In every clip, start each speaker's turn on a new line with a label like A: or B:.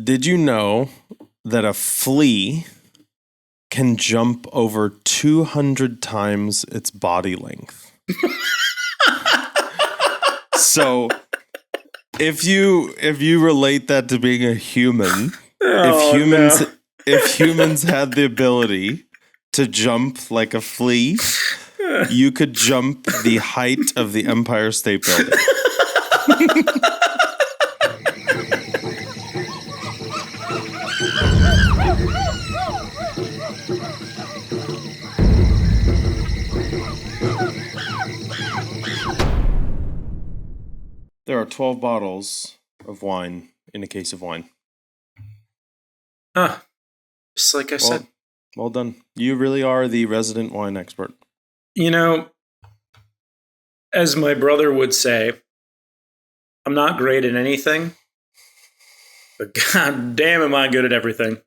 A: Did you know that a flea can jump over 200 times its body length? So if you relate that to being a human, if humans had the ability to jump like a flea, you could jump the height of the Empire State Building. There are 12 bottles of wine in a case of wine.
B: Just like I said.
A: Well done. You really are the resident wine expert.
B: You know, as my brother would say, I'm not great at anything, but god damn am I good at everything.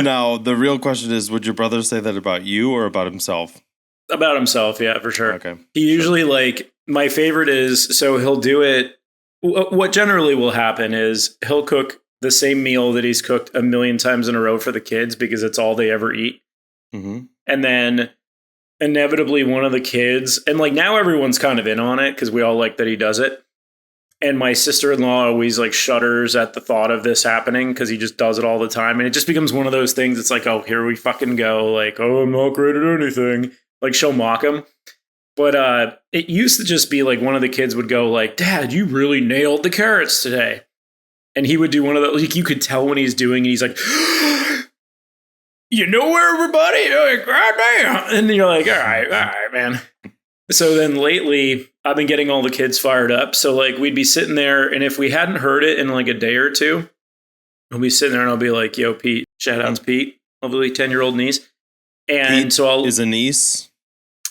A: Now, the real question is, would your brother say that about you or about himself?
B: About himself, yeah, for sure.
A: Okay.
B: He usually, my favorite is, so he'll do it. What generally will happen is he'll cook the same meal that he's cooked a million times in a row for the kids because it's all they ever eat.
A: Mm-hmm.
B: And then inevitably one of the kids, and now everyone's kind of in on it because we all like that he does it. And my sister-in-law always shudders at the thought of this happening because he just does it all the time. And it just becomes one of those things. It's like, oh, here we fucking go. I'm not great at anything. She'll mock him. But it used to just be one of the kids would go Dad, you really nailed the carrots today. And he would do one of those, you could tell when he's doing it, he's like, you know where everybody? You're like, God damn. And you're like, all right, man. So then lately, I've been getting all the kids fired up. So we'd be sitting there, and if we hadn't heard it in a day or two, I'll be sitting there and I'll be like, yo, Pete, shout out to Pete, lovely 10-year-old niece. And
A: Pete
B: so I'll
A: is a niece.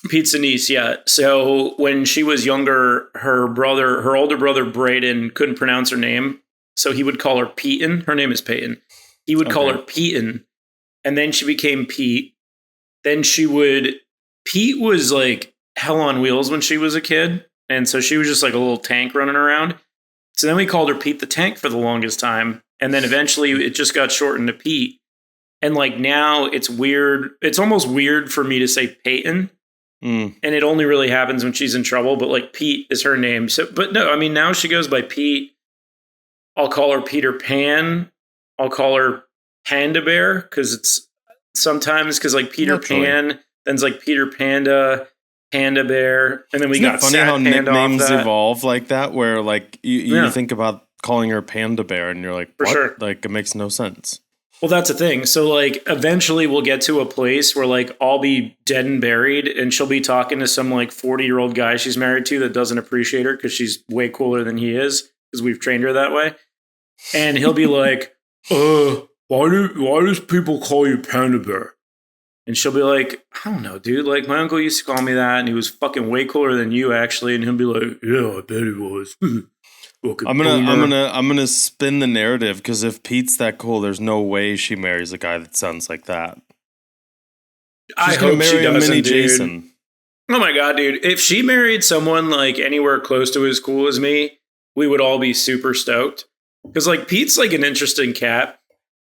B: Pete's a niece, yeah. So when she was younger, her older brother, Braden, couldn't pronounce her name. So he would call her Peyton. Her name is Peyton. He would call her Peyton. And then she became Pete. Then Pete was hell on wheels when she was a kid. And so she was just a little tank running around. So then we called her Pete the Tank for the longest time. And then eventually it just got shortened to Pete. And now it's weird. It's almost weird for me to say Peyton. And it only really happens when she's in trouble. But Pete is her name. So, but no, I mean, now she goes by Pete. I'll call her Peter Pan. I'll call her Panda Bear because it's sometimes Peter Pan, then it's Peter Panda, Panda Bear, and then we got
A: funny how nicknames evolve like that, where you think about calling her Panda Bear and you're like,
B: for
A: what?
B: Sure,
A: it makes no sense.
B: Well, that's the thing. So eventually we'll get to a place where I'll be dead and buried, and she'll be talking to some 40-year-old guy she's married to that doesn't appreciate her because she's way cooler than he is because we've trained her that way, and he'll be like, why does people call you Panda Bear? And she'll be like, I don't know, dude. My uncle used to call me that, and he was fucking way cooler than you, actually. And he'll be like, yeah, I bet he was.
A: I'm gonna spin the narrative because if Pete's that cool, there's no way she marries a guy that sounds like that.
B: I hope she doesn't,
A: mini
B: dude.
A: Jason.
B: Oh my god, dude! If she married someone anywhere close to as cool as me, we would all be super stoked. Because Pete's an interesting cat.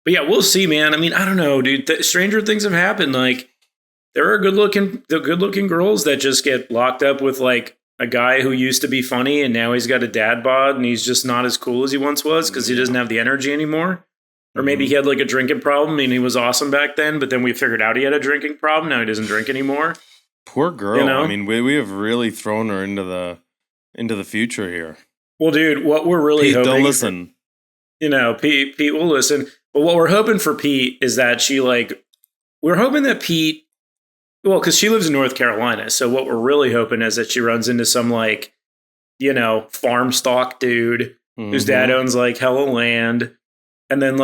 B: But yeah, we'll see, man. I mean, I don't know, dude. Stranger things have happened. There are good looking girls that just get locked up with a guy who used to be funny and now he's got a dad bod and he's just not as cool as he once was because he doesn't have the energy anymore. Or maybe he had a drinking problem and he was awesome back then, but then we figured out he had a drinking problem. Now he doesn't drink anymore.
A: Poor girl. You know? I mean, we have really thrown her into the future here.
B: Well, dude, what we're really
A: Pete,
B: hoping,
A: don't listen.
B: Pete will listen. But what we're hoping for Pete is that we're hoping that Pete, well, because she lives in North Carolina. So what we're really hoping is that she runs into some farm stock dude whose dad owns hella land. And then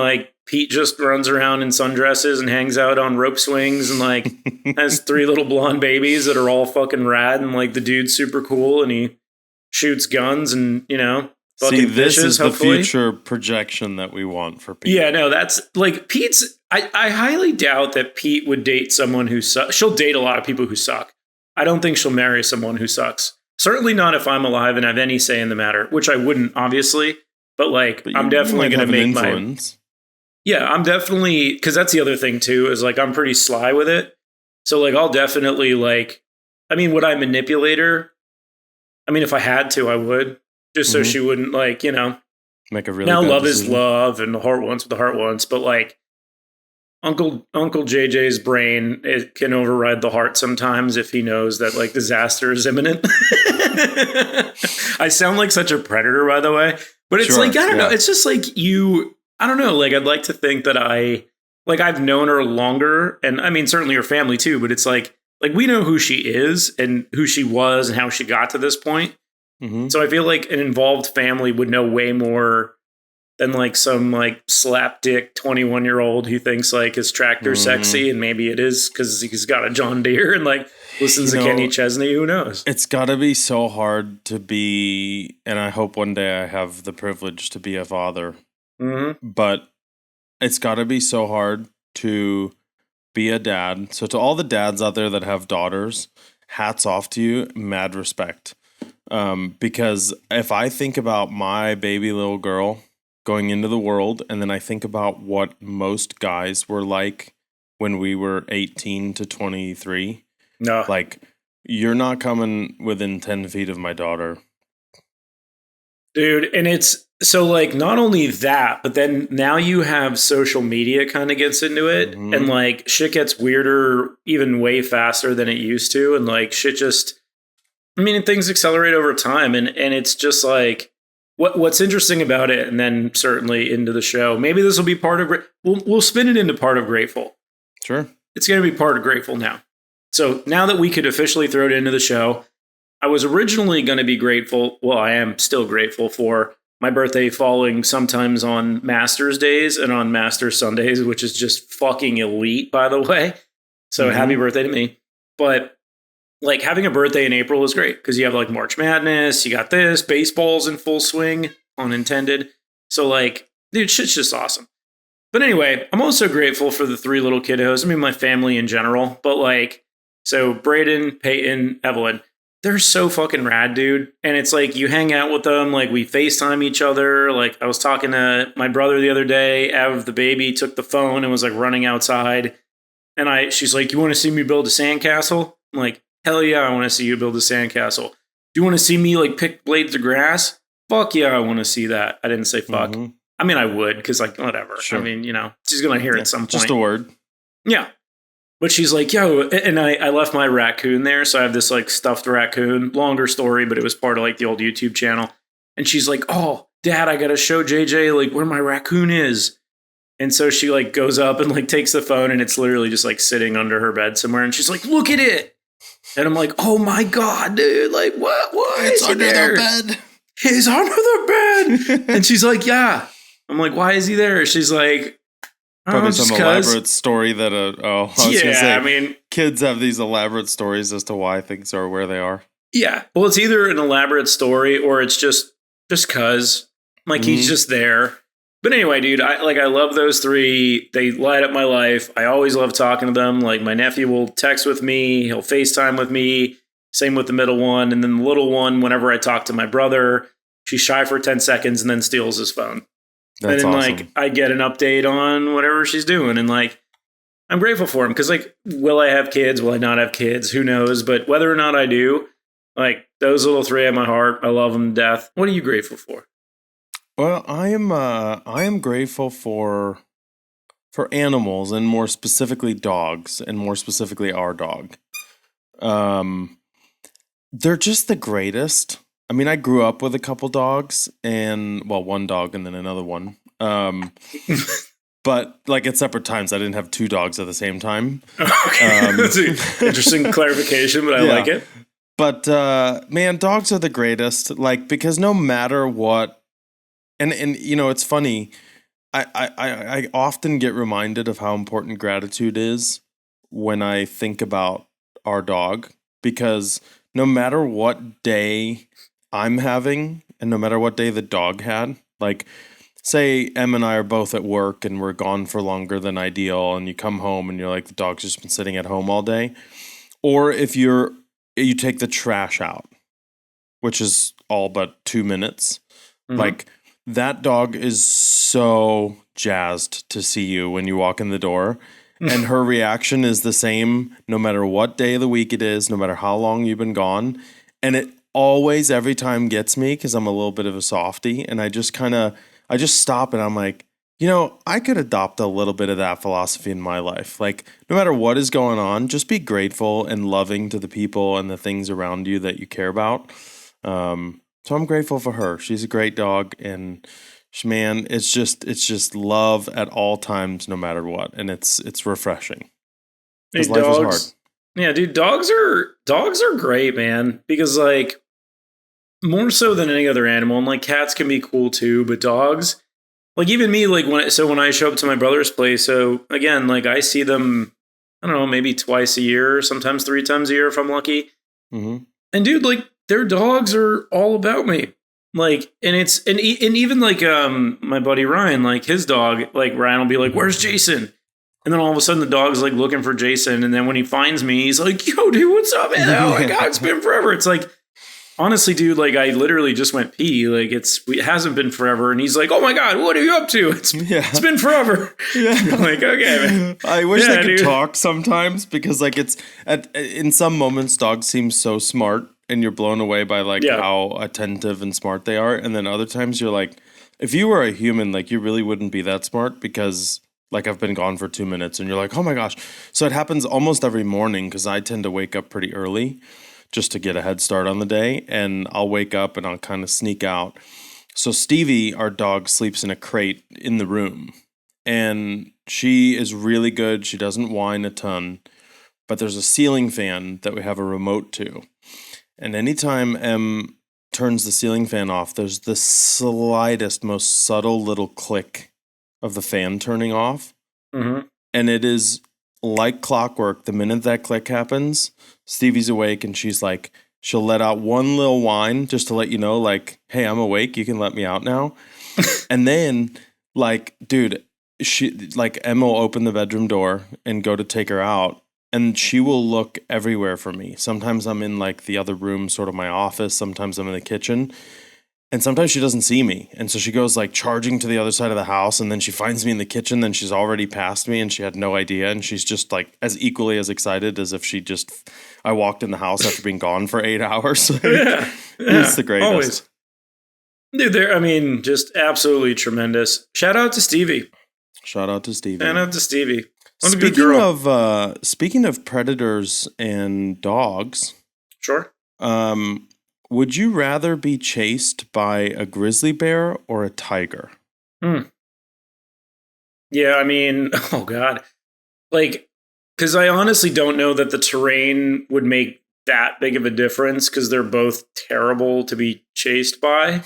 B: Pete just runs around in sundresses and hangs out on rope swings and has 3 little blonde babies that are all fucking rad. And the dude's super cool and he shoots guns and,
A: See, this
B: fishes,
A: is
B: hopefully.
A: The future projection that we want for Pete.
B: Yeah, no, that's Pete's. I highly doubt that Pete would date someone who sucks. She'll date a lot of people who suck. I don't think she'll marry someone who sucks. Certainly not if I'm alive and have any say in the matter, which I wouldn't, obviously. But like,
A: But
B: I'm
A: you
B: definitely
A: might
B: going to
A: have an
B: make my,
A: influence.
B: yeah, I'm definitely, because that's the other thing too, is like, I'm pretty sly with it. So like, I'll definitely like, I mean, would I manipulate her? I mean, if I had to, I would, just so
A: Mhm.
B: she wouldn't like,
A: Make a really
B: now
A: bad
B: love is
A: decision.
B: love and the heart wants what the heart wants. But like, Uncle JJ's brain, it can override the heart sometimes if he knows that like disaster is imminent. I sound like such a predator, by the way, but it's
A: Sure,
B: like I don't know.
A: yeah.
B: It's just like you. I don't know. Like I'd like to think that I've known her longer, and I mean certainly her family too. But it's like we know who she is and who she was and how she got to this point.
A: Mm-hmm.
B: So I feel like an involved family would know way more than like some like slapdick 21-year-old who thinks like his tractor's sexy, and maybe it is because he's got a John Deere and like listens to Kenny Chesney. Who knows?
A: It's got to be so hard to be, and I hope one day I have the privilege to be a father.
B: Mm-hmm.
A: But it's got to be so hard to be a dad. So to all the dads out there that have daughters, hats off to you. Mad respect. Because if I think about my baby little girl going into the world, and then I think about what most guys were like when we were 18 to 23,
B: No,
A: like you're not coming within 10 feet of my daughter.
B: dude. And it's so like not only that, but then now you have social media kind of gets into it,
A: Mhm.
B: and like shit gets weirder even way faster than it used to, and like shit just. I mean, things accelerate over time, and it's just like what's interesting about it, and then certainly into the show. Maybe this will be part of. We'll spin it into part of Grateful.
A: Sure.
B: It's going to be part of Grateful now. So now that we could officially throw it into the show, I was originally going to be grateful. Well, I am still grateful for my birthday falling sometimes on Masters days and on Masters Sundays, which is just fucking elite, by the way. So happy birthday to me. But like having a birthday in April is great because you have like March Madness, you got this, baseball's in full swing, unintended. So like, dude, shit's just awesome. But anyway, I'm also grateful for the three little kiddos. I mean, my family in general, but like, so Braden, Peyton, Evelyn, they're so fucking rad, dude. And it's like you hang out with them, like we FaceTime each other. Like I was talking to my brother the other day, Ev, the baby, took the phone and was like running outside. And she's like, "You want to see me build a sandcastle?" I'm like, "Hell yeah, I want to see you build a sandcastle." "Do you want to see me like pick blades of grass?" "Fuck yeah, I want to see that." I didn't say fuck. I mean, I would because like whatever. Sure. I mean, she's gonna hear it at some point.
A: Just a word.
B: Yeah. But she's like, "Yo," and I left my raccoon there, so I have this like stuffed raccoon. Longer story, but it was part of like the old YouTube channel. And she's like, "Oh, Dad, I gotta show JJ like where my raccoon is." And so she like goes up and like takes the phone, and it's literally just like sitting under her bed somewhere. And she's like, "Look at it." And I'm like, "Oh my God, dude. Like, what?
A: It's under the bed.
B: He's under the bed." And she's like, "Yeah." I'm like, "Why is he there?" She's like,
A: probably some elaborate story that I was gonna say,
B: I mean,
A: kids have these elaborate stories as to why things are where they are.
B: Yeah. Well, it's either an elaborate story or it's just cause like he's just there. But anyway, dude, I love those three. They light up my life. I always love talking to them. Like my nephew will text with me, he'll FaceTime with me. Same with the middle one. And then the little one, whenever I talk to my brother, she's shy for 10 seconds and then steals his phone.
A: That's
B: and then
A: awesome.
B: like I get an update on whatever she's doing. And like I'm grateful for him because like, will I have kids? Will I not have kids? Who knows? But whether or not I do, like those little three have my heart. I love them to death. What are you grateful for?
A: Well, I am grateful for animals, and more specifically dogs, and more specifically our dog. They're just the greatest. I mean, I grew up with a couple dogs, and one dog and then another one. But like at separate times, I didn't have two dogs at the same time.
B: Okay, that's an interesting clarification, but I like it.
A: But man, dogs are the greatest. Like because no matter what. And it's funny. I often get reminded of how important gratitude is when I think about our dog, because no matter what day I'm having and no matter what day the dog had, like say Em and I are both at work and we're gone for longer than ideal, and you come home and you're like, the dog's just been sitting at home all day, or if you take the trash out, which is all but 2 minutes, like that dog is so jazzed to see you when you walk in the door. And her reaction is the same no matter what day of the week it is, no matter how long you've been gone. And it always, every time gets me because I'm a little bit of a softie. And I just stop and I'm like, I could adopt a little bit of that philosophy in my life. Like, no matter what is going on, just be grateful and loving to the people and the things around you that you care about. So I'm grateful for her. She's a great dog, and man, it's just love at all times, no matter what, and it's refreshing. Because life is hard.
B: Yeah, dude, dogs are great, man. Because like more so than any other animal, and like cats can be cool too, but dogs. Like even me, like when I show up to my brother's place, so again, like I see them, I don't know, maybe twice a year, sometimes 3 times a year if I'm lucky.
A: Mm-hmm.
B: And dude, like their dogs are all about me. Like, and even like my buddy Ryan, like his dog, like Ryan will be like, "Where's Jason?" And then all of a sudden the dog's like looking for Jason, and then when he finds me, he's like, "Yo, dude, what's up, man? Oh my god, it's been forever." It's like, honestly, dude, like I literally just went pee. Like it hasn't been forever, and he's like, "Oh my god, what are you up to? It's been forever." Yeah. I'm like, okay, man.
A: I wish they could talk sometimes because like in some moments dogs seem so smart, and you're blown away by like how attentive and smart they are, and then other times you're like, if you were a human, like you really wouldn't be that smart because. Like I've been gone for 2 minutes and you're like, oh my gosh. So it happens almost every morning because I tend to wake up pretty early just to get a head start on the day. And I'll wake up and I'll kind of sneak out. So Stevie, our dog, sleeps in a crate in the room. And she is really good. She doesn't whine a ton. But there's a ceiling fan that we have a remote to. And anytime Em turns the ceiling fan off, there's the slightest, most subtle little click of the fan turning off.
B: Mm-hmm.
A: And it is like clockwork. The minute that click happens, Stevie's awake and she'll let out one little whine just to let you know, like, hey, I'm awake. You can let me out now. And then, like, dude, Emma will open the bedroom door and go to take her out. And she will look everywhere for me. Sometimes I'm in like the other room, sort of my office. Sometimes I'm in the kitchen. And sometimes she doesn't see me. And so she goes like charging to the other side of the house. And then she finds me in the kitchen. Then she's already past me and she had no idea. And she's just like as equally as excited as if I walked in the house after being gone for 8 hours. It's the greatest.
B: Always. Dude, just absolutely tremendous. Shout out to Stevie.
A: Shout out to Stevie.
B: What a good girl.
A: Speaking of predators and dogs.
B: Sure.
A: Would you rather be chased by a grizzly bear or a tiger?
B: Yeah, oh God. Like, because I honestly don't know that the terrain would make that big of a difference because they're both terrible to be chased by.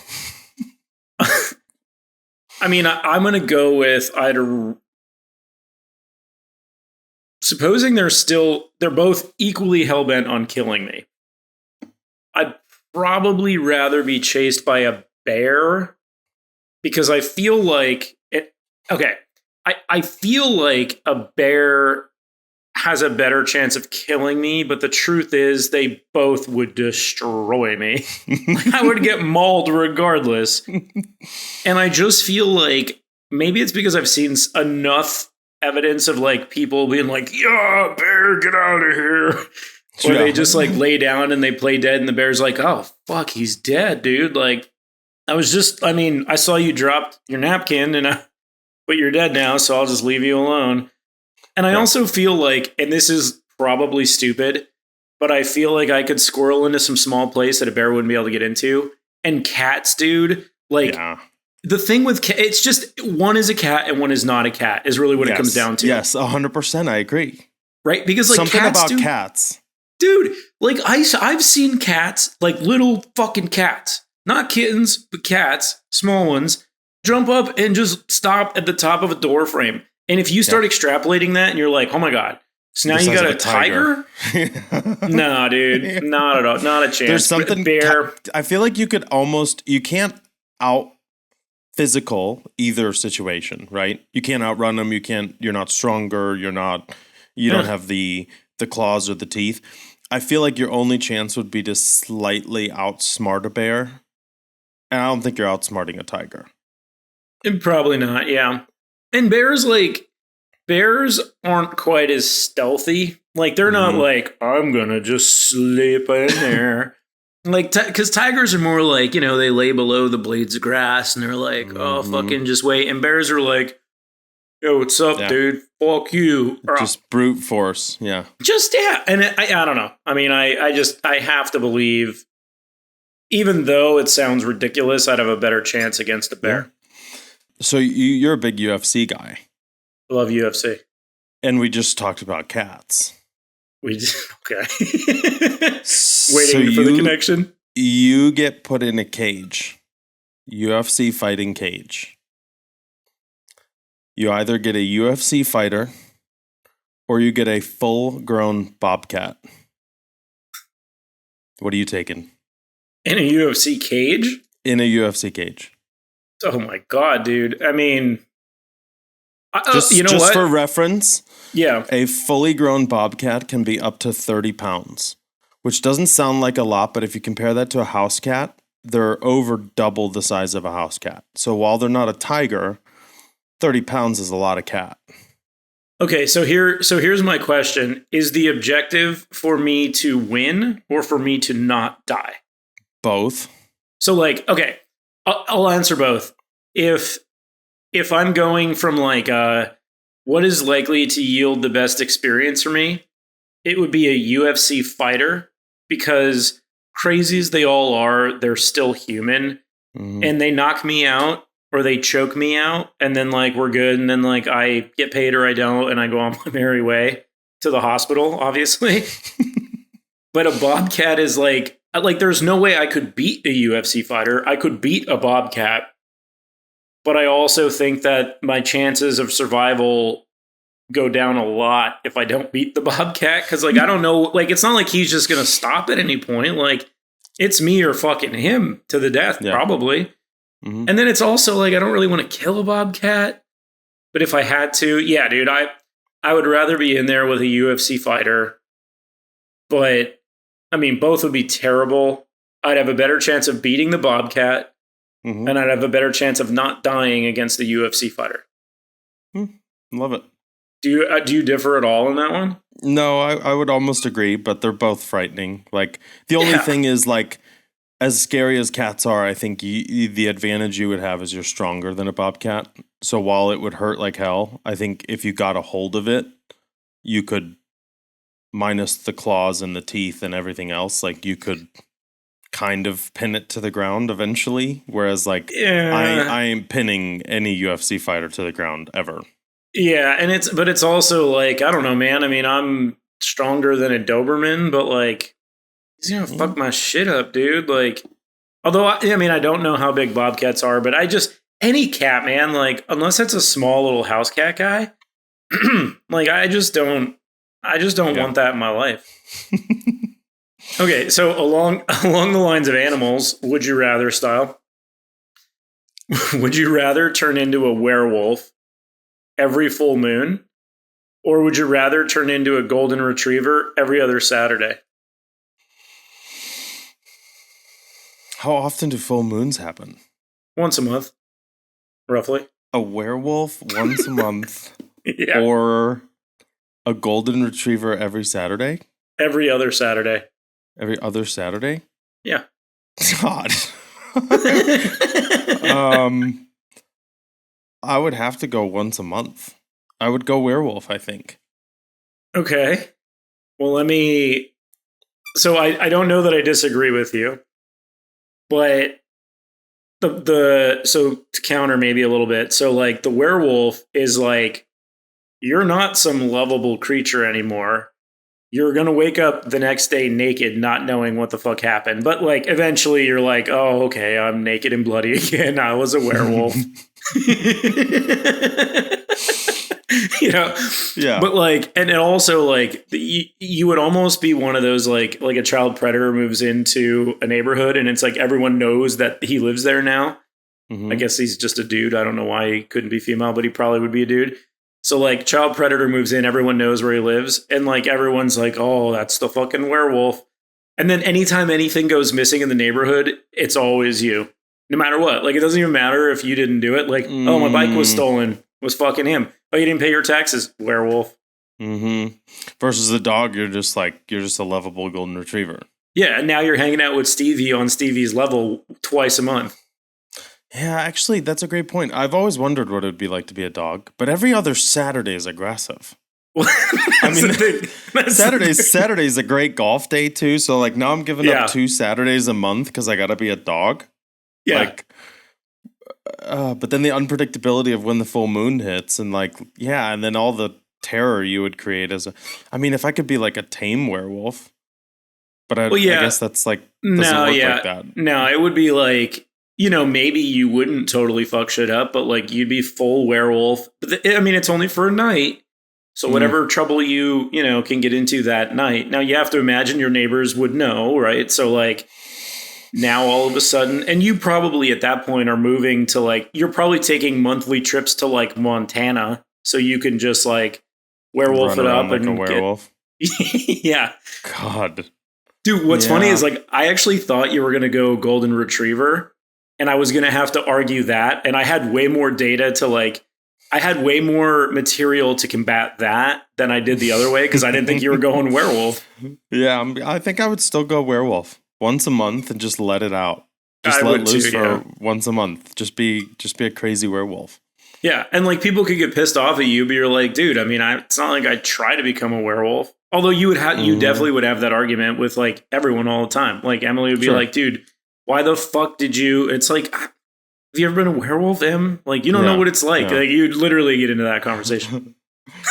B: I'm going to go with either. Supposing they're both equally hellbent on killing me. I'd probably rather be chased by a bear because I feel like I feel like a bear has a better chance of killing me, but the truth is they both would destroy me. I would get mauled regardless. And I just feel like maybe it's because I've seen enough evidence of like people being like, yeah, bear, get out of here. Or they just like lay down and they play dead and the bear's like, oh, fuck, he's dead, dude. Like, I saw you dropped your napkin but you're dead now, so I'll just leave you alone. And I also feel like, and this is probably stupid, but I feel like I could squirrel into some small place that a bear wouldn't be able to get into. And cats, dude, like the thing with it's just one is a cat and one is not a cat is really what it comes down to.
A: Yes, 100%. I agree.
B: Right? Because like
A: something
B: cats,
A: about cats.
B: Dude, like I've seen cats, like little fucking cats, not kittens, but cats, small ones, jump up and just stop at the top of a door frame. And if you start extrapolating that and you're like, oh my God, so now you got a tiger? No, dude, not at all. Not a chance.
A: There's something
B: bear.
A: I feel like you can't out physical either situation, right? You can't outrun them. You're not stronger. You don't have the claws or the teeth. I feel like your only chance would be to slightly outsmart a bear. And I don't think you're outsmarting a tiger.
B: Probably not, yeah. And bears aren't quite as stealthy. Like, they're not like, I'm gonna just slip in there. Like, because tigers are more like, they lay below the blades of grass and they're like, oh, fucking just wait. And bears are like, yo, what's up, dude? Fuck you.
A: Just brute force, yeah.
B: And I don't know. I mean, I have to believe, even though it sounds ridiculous, I'd have a better chance against a bear.
A: Yeah. So you're a big UFC guy.
B: Love UFC.
A: And we just talked about cats.
B: Okay.
A: So
B: Waiting for the connection.
A: You get put in a cage. UFC fighting cage. You either get a UFC fighter or you get a full-grown bobcat. What are you taking?
B: In a UFC cage?
A: In a UFC cage.
B: Oh my God, dude. I mean,
A: just for reference,
B: yeah,
A: a fully grown bobcat can be up to 30 pounds, which doesn't sound like a lot, but if you compare that to a house cat, they're over double the size of a house cat. So while they're not a tiger, 30 pounds is a lot of cat.
B: Okay, so here's my question. Is the objective for me to win or for me to not die?
A: Both.
B: So, like, okay, I'll answer both. If I'm going from like what is likely to yield the best experience for me, it would be a UFC fighter, because crazy as they all are, they're still human, and they knock me out or they choke me out, and then like we're good, and then like I get paid or I don't, and I go on my merry way to the hospital, obviously. But a bobcat is like there's no way I could beat a UFC fighter. I could beat a bobcat. But I also think that my chances of survival go down a lot if I don't beat the bobcat. Because, like, I don't know. Like, it's not like he's just going to stop at any point. Like, it's me or fucking him to the death, probably. And then it's also, like, I don't really want to kill a bobcat. But if I had to, yeah, dude, I would rather be in there with a UFC fighter. But, I mean, both would be terrible. I'd have a better chance of beating the bobcat. And I'd have a better chance of not dying against the UFC fighter.
A: Love it.
B: Do you differ at all in that one?
A: No, I would almost agree, but they're both frightening. Like, the only thing is, like, as scary as cats are, I think the advantage you would have is you're stronger than a bobcat. So while it would hurt like hell, I think if you got a hold of it, you could, minus the claws and the teeth and everything else, like, you could kind of pin it to the ground eventually, whereas like I ain't pinning any UFC fighter to the ground ever.
B: Yeah, and it's also like, I don't know, man. I mean, I'm stronger than a Doberman, but like he's gonna fuck my shit up, dude. Like, although I don't know how big bobcats are, but any cat, man, like unless it's a small little house cat guy, like I just don't want that in my life. Okay, so along the lines of animals, would you rather style? Would you rather turn into a werewolf every full moon, or would you rather turn into a golden retriever every other Saturday?
A: How often do full moons happen?
B: Once a month, roughly.
A: A werewolf once a month,
B: yeah.
A: Or a golden retriever every Saturday?
B: Every other Saturday.
A: Every other Saturday?
B: Yeah.
A: God. I would have to go once a month. I would go werewolf, I think.
B: Okay. Well, so I don't know that I disagree with you, but so to counter maybe a little bit. So like the werewolf is like, you're not some lovable creature anymore. You're going to wake up the next day naked, not knowing what the fuck happened. But like, eventually you're like, oh, okay, I'm naked and bloody again. I was a werewolf. Yeah. But like, and also like, you would almost be one of those, like a child predator moves into a neighborhood and it's like, everyone knows that he lives there now. I guess he's just a dude. I don't know why he couldn't be female, but he probably would be a dude. So, like, child predator moves in, everyone knows where he lives, and, like, everyone's like, oh, that's the fucking werewolf. And then anytime anything goes missing in the neighborhood, it's always you. No matter what. Like, it doesn't even matter if you didn't do it. Like, oh, my bike was stolen. Was fucking him. Oh, you didn't pay your taxes. Werewolf.
A: Mm-hmm. Versus the dog, you're just a lovable golden retriever.
B: Yeah, and now you're hanging out with Stevie on Stevie's level twice a month.
A: Yeah, actually, that's a great point. I've always wondered what it would be like to be a dog, but every other Saturday is aggressive. I mean, Saturday's a great golf day too. So like now I'm giving up 2 Saturdays a month because I got to be a dog.
B: Yeah.
A: Like, but then the unpredictability of when the full moon hits, and like, and then all the terror you would create I mean, if I could be like a tame werewolf, but I guess that's like doesn't work like that.
B: No, it would be like, maybe you wouldn't totally fuck shit up, but like you'd be full werewolf. But I mean, it's only for a night. So whatever trouble you can get into that night. Now you have to imagine your neighbors would know, right? So like now all of a sudden, and you probably at that point are moving to like, you're probably taking monthly trips to like Montana. So you can just like werewolf it up
A: like a werewolf.
B: Yeah.
A: God.
B: Dude, what's funny is like, I actually thought you were going to go golden retriever and I was going to have to argue that. And I had way more data I had way more material to combat that than I did the other way because I didn't think you were going werewolf.
A: Yeah, I think I would still go werewolf once a month and just let it out. Just let loose for once a month. Just be a crazy werewolf.
B: Yeah, and like people could get pissed off at you, but you're like, dude, I mean, it's not like I try to become a werewolf. Although you would you definitely would have that argument with like everyone all the time. Like Emily would be like, dude, why the fuck did you? It's like, have you ever been a werewolf, Em? Like, you don't know what it's like. Like, you'd literally get into that conversation.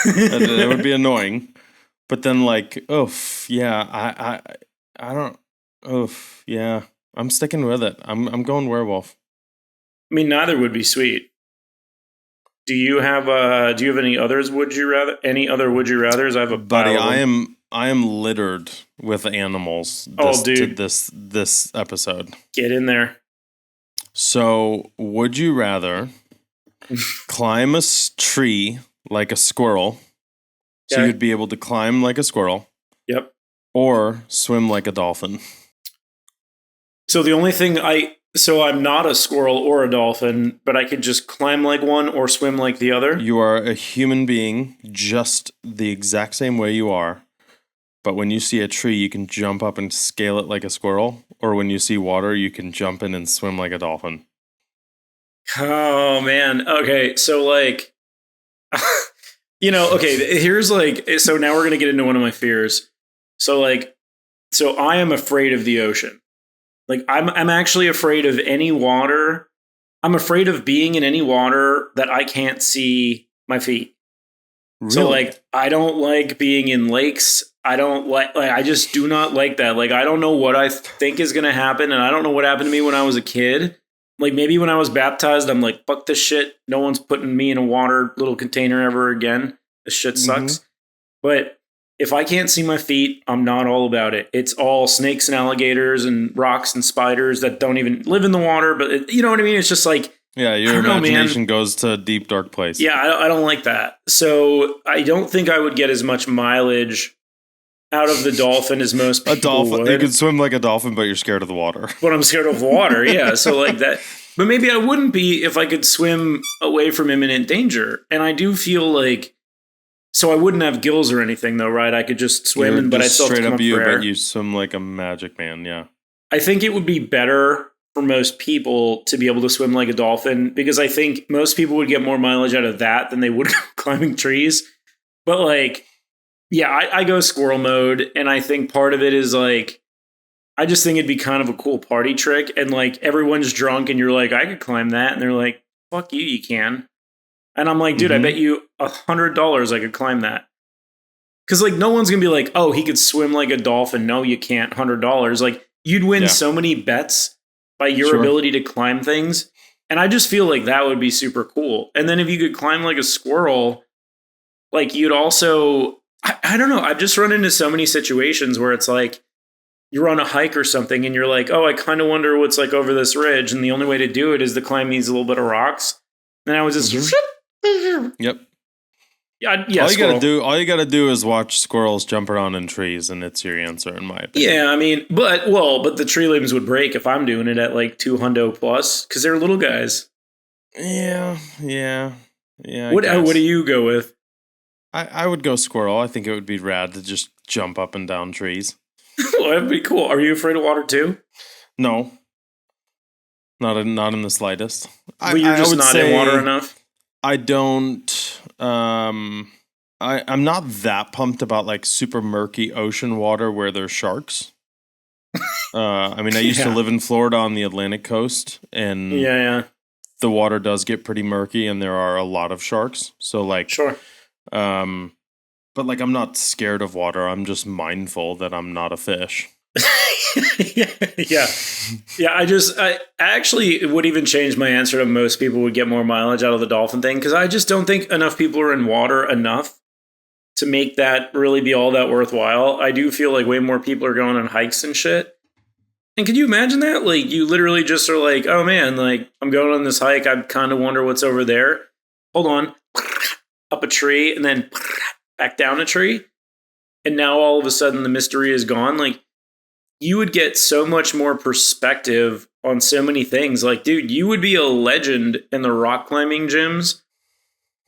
A: That would be annoying. But then, like, I don't. I'm sticking with it. I'm going werewolf.
B: I mean, neither would be sweet. Do you have any others? Any other would you rather's? I have a
A: buddy. I am littered with animals.
B: Dude,
A: this episode.
B: Get in there.
A: So, would you rather climb a tree like a squirrel, so you'd be able to climb like a squirrel?
B: Yep.
A: Or swim like a dolphin?
B: So the only thing I'm not a squirrel or a dolphin, but I could just climb like one or swim like the other?
A: You are a human being, just the exact same way you are. But when you see a tree, you can jump up and scale it like a squirrel. Or when you see water, you can jump in and swim like a dolphin.
B: Oh, man. Okay, so like, here's like, so now we're going to get into one of my fears. So I am afraid of the ocean. Like, I'm actually afraid of any water. I'm afraid of being in any water that I can't see my feet. Really? So like, I don't like being in lakes. I don't like I just do not like that. Like, I don't know what I think is going to happen. And I don't know what happened to me when I was a kid. Like, maybe when I was baptized, I'm like, fuck this shit. No one's putting me in a water little container ever again. This shit sucks. But if I can't see my feet, I'm not all about it. It's all snakes and alligators and rocks and spiders that don't even live in the water. But you know what I mean? It's just like,
A: yeah, your imagination goes to a deep, dark place.
B: Yeah, I don't like that. So I don't think I would get as much mileage out of the dolphin as most people would.
A: You could swim like a dolphin, but you're scared of the water.
B: But I'm scared of water, yeah. So like that. But maybe I wouldn't be if I could swim away from imminent danger. And I do feel like, so I wouldn't have gills or anything though, right? I could just swim, but I still have to come up for air.
A: But you swim like a magic man, yeah.
B: I think it would be better for most people to be able to swim like a dolphin, because I think most people would get more mileage out of that than they would climbing trees. But like, yeah, I go squirrel mode, and I think part of it is like, I just think it'd be kind of a cool party trick, and like everyone's drunk and you're like, I could climb that, and they're like, fuck you, you can. And I'm like, dude, I bet you $100 I could climb that. Because like no one's gonna be like, oh, he could swim like a dolphin. No, you can't. $100. Like you'd win so many bets by your ability to climb things. And I just feel like that would be super cool. And then if you could climb like a squirrel, like you'd also, I don't know. I've just run into so many situations where it's like you're on a hike or something and you're like, oh, I kind of wonder what's like over this ridge. And the only way to do it is to climb these little bit of rocks. And I was just,
A: yep.
B: Yeah,
A: all you gotta do is watch squirrels jump around in trees, and it's your answer, in my opinion.
B: Yeah, I mean, but the tree limbs would break if I'm doing it at like 200 plus because they're little guys.
A: Yeah.
B: What do you go with?
A: I would go squirrel. I think it would be rad to just jump up and down trees.
B: Well, that'd be cool. Are you afraid of water too?
A: No, not in the slightest.
B: Well, you're just not in water enough.
A: I don't. I'm not that pumped about like super murky ocean water where there's sharks. I mean, I used to live in Florida on the Atlantic coast, and the water does get pretty murky, and there are a lot of sharks. So like,
B: sure.
A: But like, I'm not scared of water. I'm just mindful that I'm not a fish.
B: yeah. I actually would even change my answer to most people would get more mileage out of the dolphin thing because I just don't think enough people are in water enough to make that really be all that worthwhile. I do feel like way more people are going on hikes and shit. And can you imagine that? Like, you literally just are like, oh man, like, I'm going on this hike. I kind of wonder what's over there. Hold on. Up a tree and then back down a tree. And now all of a sudden the mystery is gone. Like, you would get so much more perspective on so many things. Like, dude, you would be a legend in the rock climbing gyms.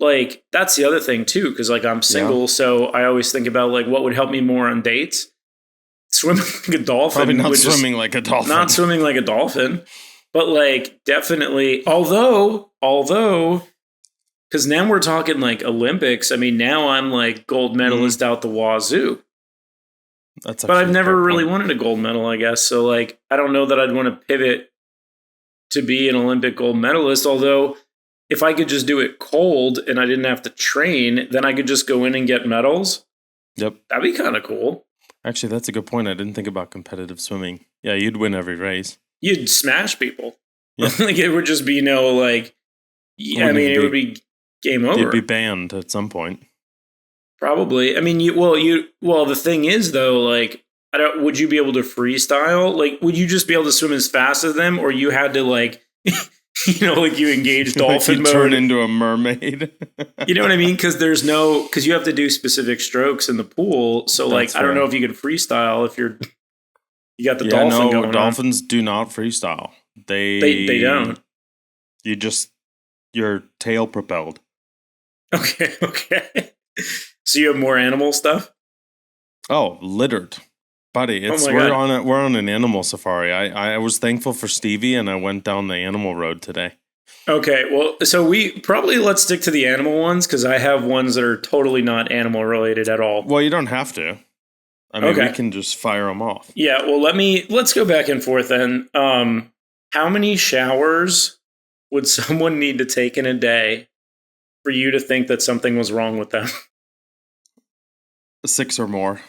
B: Like, that's the other thing too. Cause like I'm single. So I always think about like what would help me more on dates. Swimming like a dolphin.
A: Probably not swimming like a dolphin.
B: Not swimming like a dolphin. But like definitely, although, because now we're talking like Olympics. I mean, now I'm like gold medalist out the wazoo. But I've never really wanted a gold medal, I guess. So like, I don't know that I'd want to pivot to be an Olympic gold medalist. Although if I could just do it cold and I didn't have to train, then I could just go in and get medals.
A: Yep.
B: That'd be kind of cool.
A: Actually, that's a good point. I didn't think about competitive swimming. Yeah, you'd win every race.
B: You'd smash people. Yeah. Like, it would just be no, like, it would be game over.
A: You'd be banned at some point.
B: Probably. I mean, the thing is, though, like, would you be able to freestyle? Like, would you just be able to swim as fast as them? Or you had to, like, like you engage dolphin mode.
A: Turn into a mermaid.
B: You know what I mean? Because because you have to do specific strokes in the pool. So, like, I don't know if you could freestyle if you got the dolphin going on.
A: Dolphins do not freestyle.
B: They don't.
A: Your tail propelled.
B: Okay. So you have more animal stuff?
A: Oh, littered. Buddy, we're on an animal safari. I was thankful for Stevie, and I went down the animal road today.
B: Okay, well, so let's stick to the animal ones because I have ones that are totally not animal related at all.
A: Well, you don't have to. I mean, we can just fire them off.
B: Yeah, well, let's go back and forth then. How many showers would someone need to take in a day for you to think that something was wrong with them?
A: 6 or more.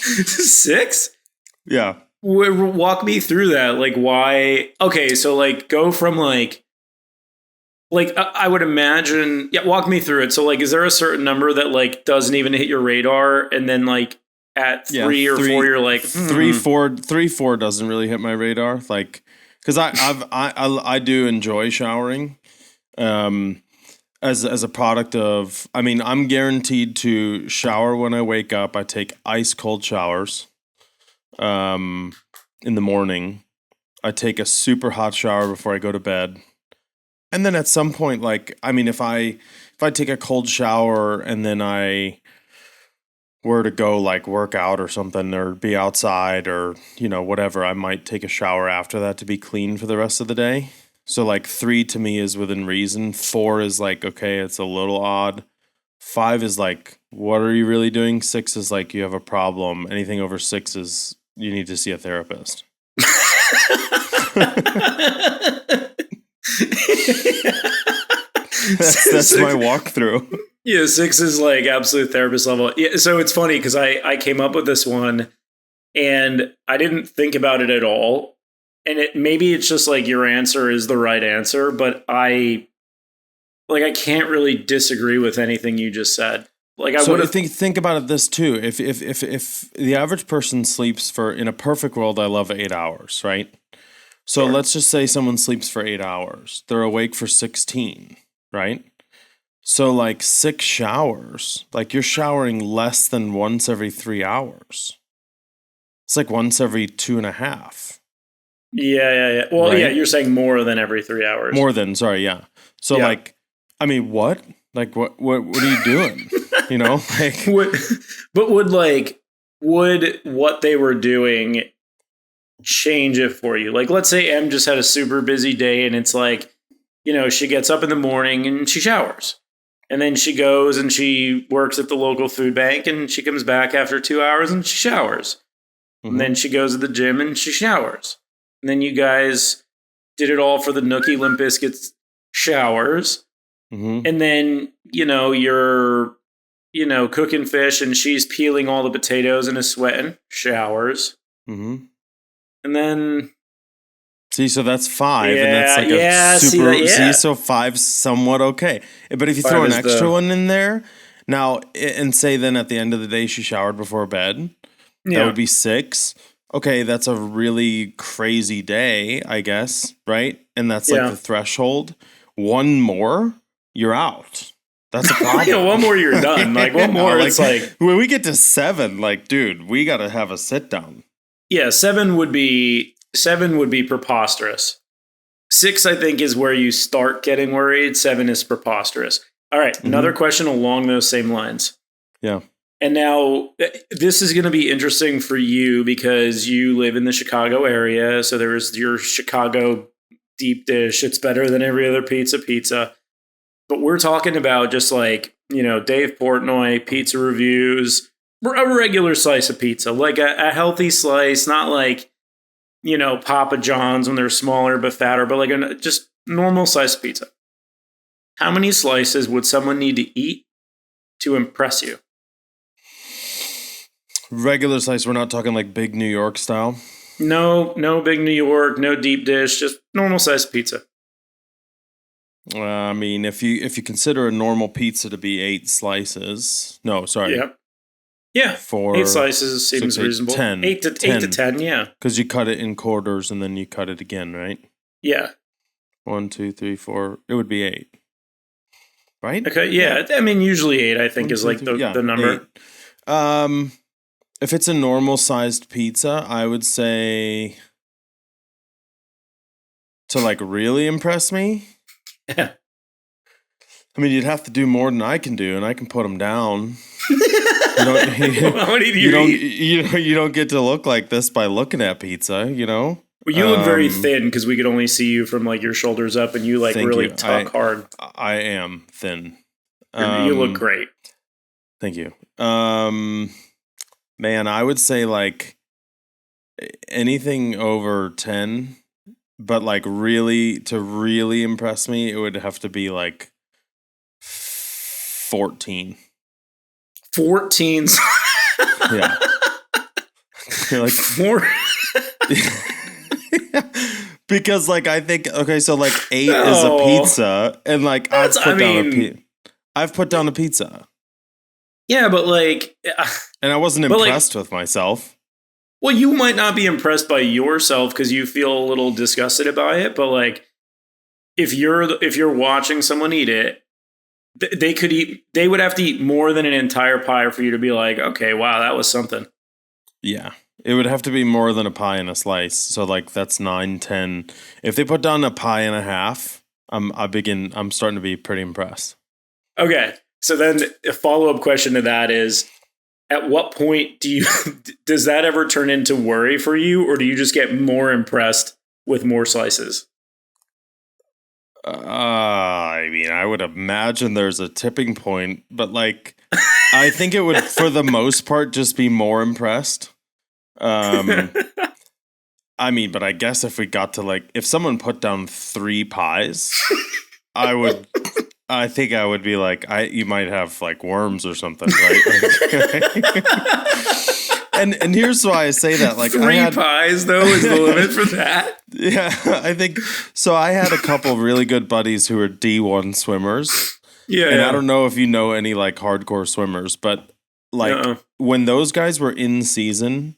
B: 6?
A: Yeah.
B: Walk me through that. Like, why? Okay, so like go from like I would imagine. Yeah, walk me through it. So like, is there a certain number that like doesn't even hit your radar, and then like at 3 or 4, you're like
A: 3, 4 doesn't really hit my radar. Like, because I do enjoy showering. As a product of, I mean, I'm guaranteed to shower when I wake up. I take ice cold showers in the morning. I take a super hot shower before I go to bed. And then at some point, like, I mean, if I take a cold shower and then I were to go like work out or something or be outside or, whatever, I might take a shower after that to be clean for the rest of the day. So like 3 to me is within reason. 4 is like, okay, it's a little odd. 5 is like, what are you really doing? 6 is like, you have a problem. Anything over 6 is you need to see a therapist. That's my walkthrough.
B: Yeah, 6 is like absolute therapist level. Yeah, so it's funny because I came up with this one and I didn't think about it at all. And maybe it's just like your answer is the right answer, but I can't really disagree with anything you just said. Like, I would
A: think about it this too. If the average person sleeps in a perfect world, I love 8 hours, right? So
B: Sure.
A: let's just say someone sleeps for 8 hours. They're awake for 16, right? So like 6 showers, like you're showering less than once every 3 hours. It's like once every 2.5.
B: Yeah. Well,
A: Right?
B: yeah, you're saying more than every 3 hours.
A: More than, sorry, yeah. So
B: Yeah.
A: like, I mean, what? Like, what are you doing? You know, like,
B: But would what they were doing change it for you? Like, let's say M just had a super busy day and it's like, she gets up in the morning and she showers. And then she goes and she works at the local food bank and she comes back after 2 hours and she showers. And then she goes to the gym and she showers. And then you guys did it all for the Nookie Limp Bizkit's showers. And then, you're, cooking fish and she's peeling all the potatoes and is sweating, showers. And then...
A: See, so that's 5, and that's like a super... See, so 5's somewhat okay. But if you throw an extra one in there, now, and say then at the end of the day she showered before bed, that would be 6. Okay, that's a really crazy day, I guess, right? And that's like the threshold. One more, you're out. That's a problem.
B: One more, you're done. Like, one more, it's like...
A: When we get to 7, like, dude, we got to have a sit down.
B: Yeah, 7 would be preposterous. 6, I think, is where you start getting worried. 7 is preposterous. All right, another question along those same lines.
A: Yeah.
B: And now, this is going to be interesting for you because you live in the Chicago area. So there's your Chicago deep dish. It's better than every other pizza. But we're talking about just like, Dave Portnoy, pizza reviews, a regular slice of pizza, like a healthy slice, not like, Papa John's when they're smaller but fatter, but like a just normal slice of pizza. How many slices would someone need to eat to impress you?
A: Regular slice, we're not talking like big New York style?
B: No big New York, no deep dish, just normal size pizza.
A: I mean, if you consider a normal pizza to be 8 slices, no, sorry.
B: Yeah.
A: 4,
B: 8 slices seems
A: 6, 8,
B: reasonable.
A: 10.
B: 8 to 10, yeah.
A: Because you cut it in quarters and then you cut it again, right?
B: Yeah.
A: 1, 2, 3, 4. It would be 8. Right?
B: Okay, yeah. I mean, usually 8, I think,
A: 1, 2,
B: is like
A: 3,
B: the number.
A: 8. If it's a normal sized pizza, I would say to like really impress me.
B: Yeah.
A: I mean, you'd have to do more than I can do, and I can put them down.
B: How many do you eat?
A: You don't get to look like this by looking at pizza,
B: Well, you look very thin because we could only see you from like your shoulders up, and you like really talk hard.
A: I am thin.
B: You look great.
A: Thank you. Man, I would say like anything over 10, but like really to really impress me, it would have to be like 14.
B: 14.
A: Yeah. Like
B: 4.
A: Because like I think so like 8 is a pizza, and like I've put down a pizza.
B: Yeah, but like,
A: and I wasn't impressed with myself.
B: Well, you might not be impressed by yourself because you feel a little disgusted by it. But like, if you're watching someone eat it, they would have to eat more than an entire pie for you to be like, okay, wow, that was something.
A: Yeah, it would have to be more than a pie and a slice. So like that's 9, 10. If they put down a pie and a half, I'm starting to be pretty impressed.
B: Okay. So then a follow-up question to that is, at what point does that ever turn into worry for you, or do you just get more impressed with more slices?
A: I mean, I would imagine there's a tipping point, but like, I think it would, for the most part, just be more impressed. I mean, but I guess if we got to like, if someone put down 3 pies, I think I would be like, you might have like worms or something, right? and here's why I say that. Like
B: 3 pies though is the limit for that.
A: Yeah, I think so. I had a couple really good buddies who were D1 swimmers. Yeah, and I don't know if you know any like hardcore swimmers, but like when those guys were in season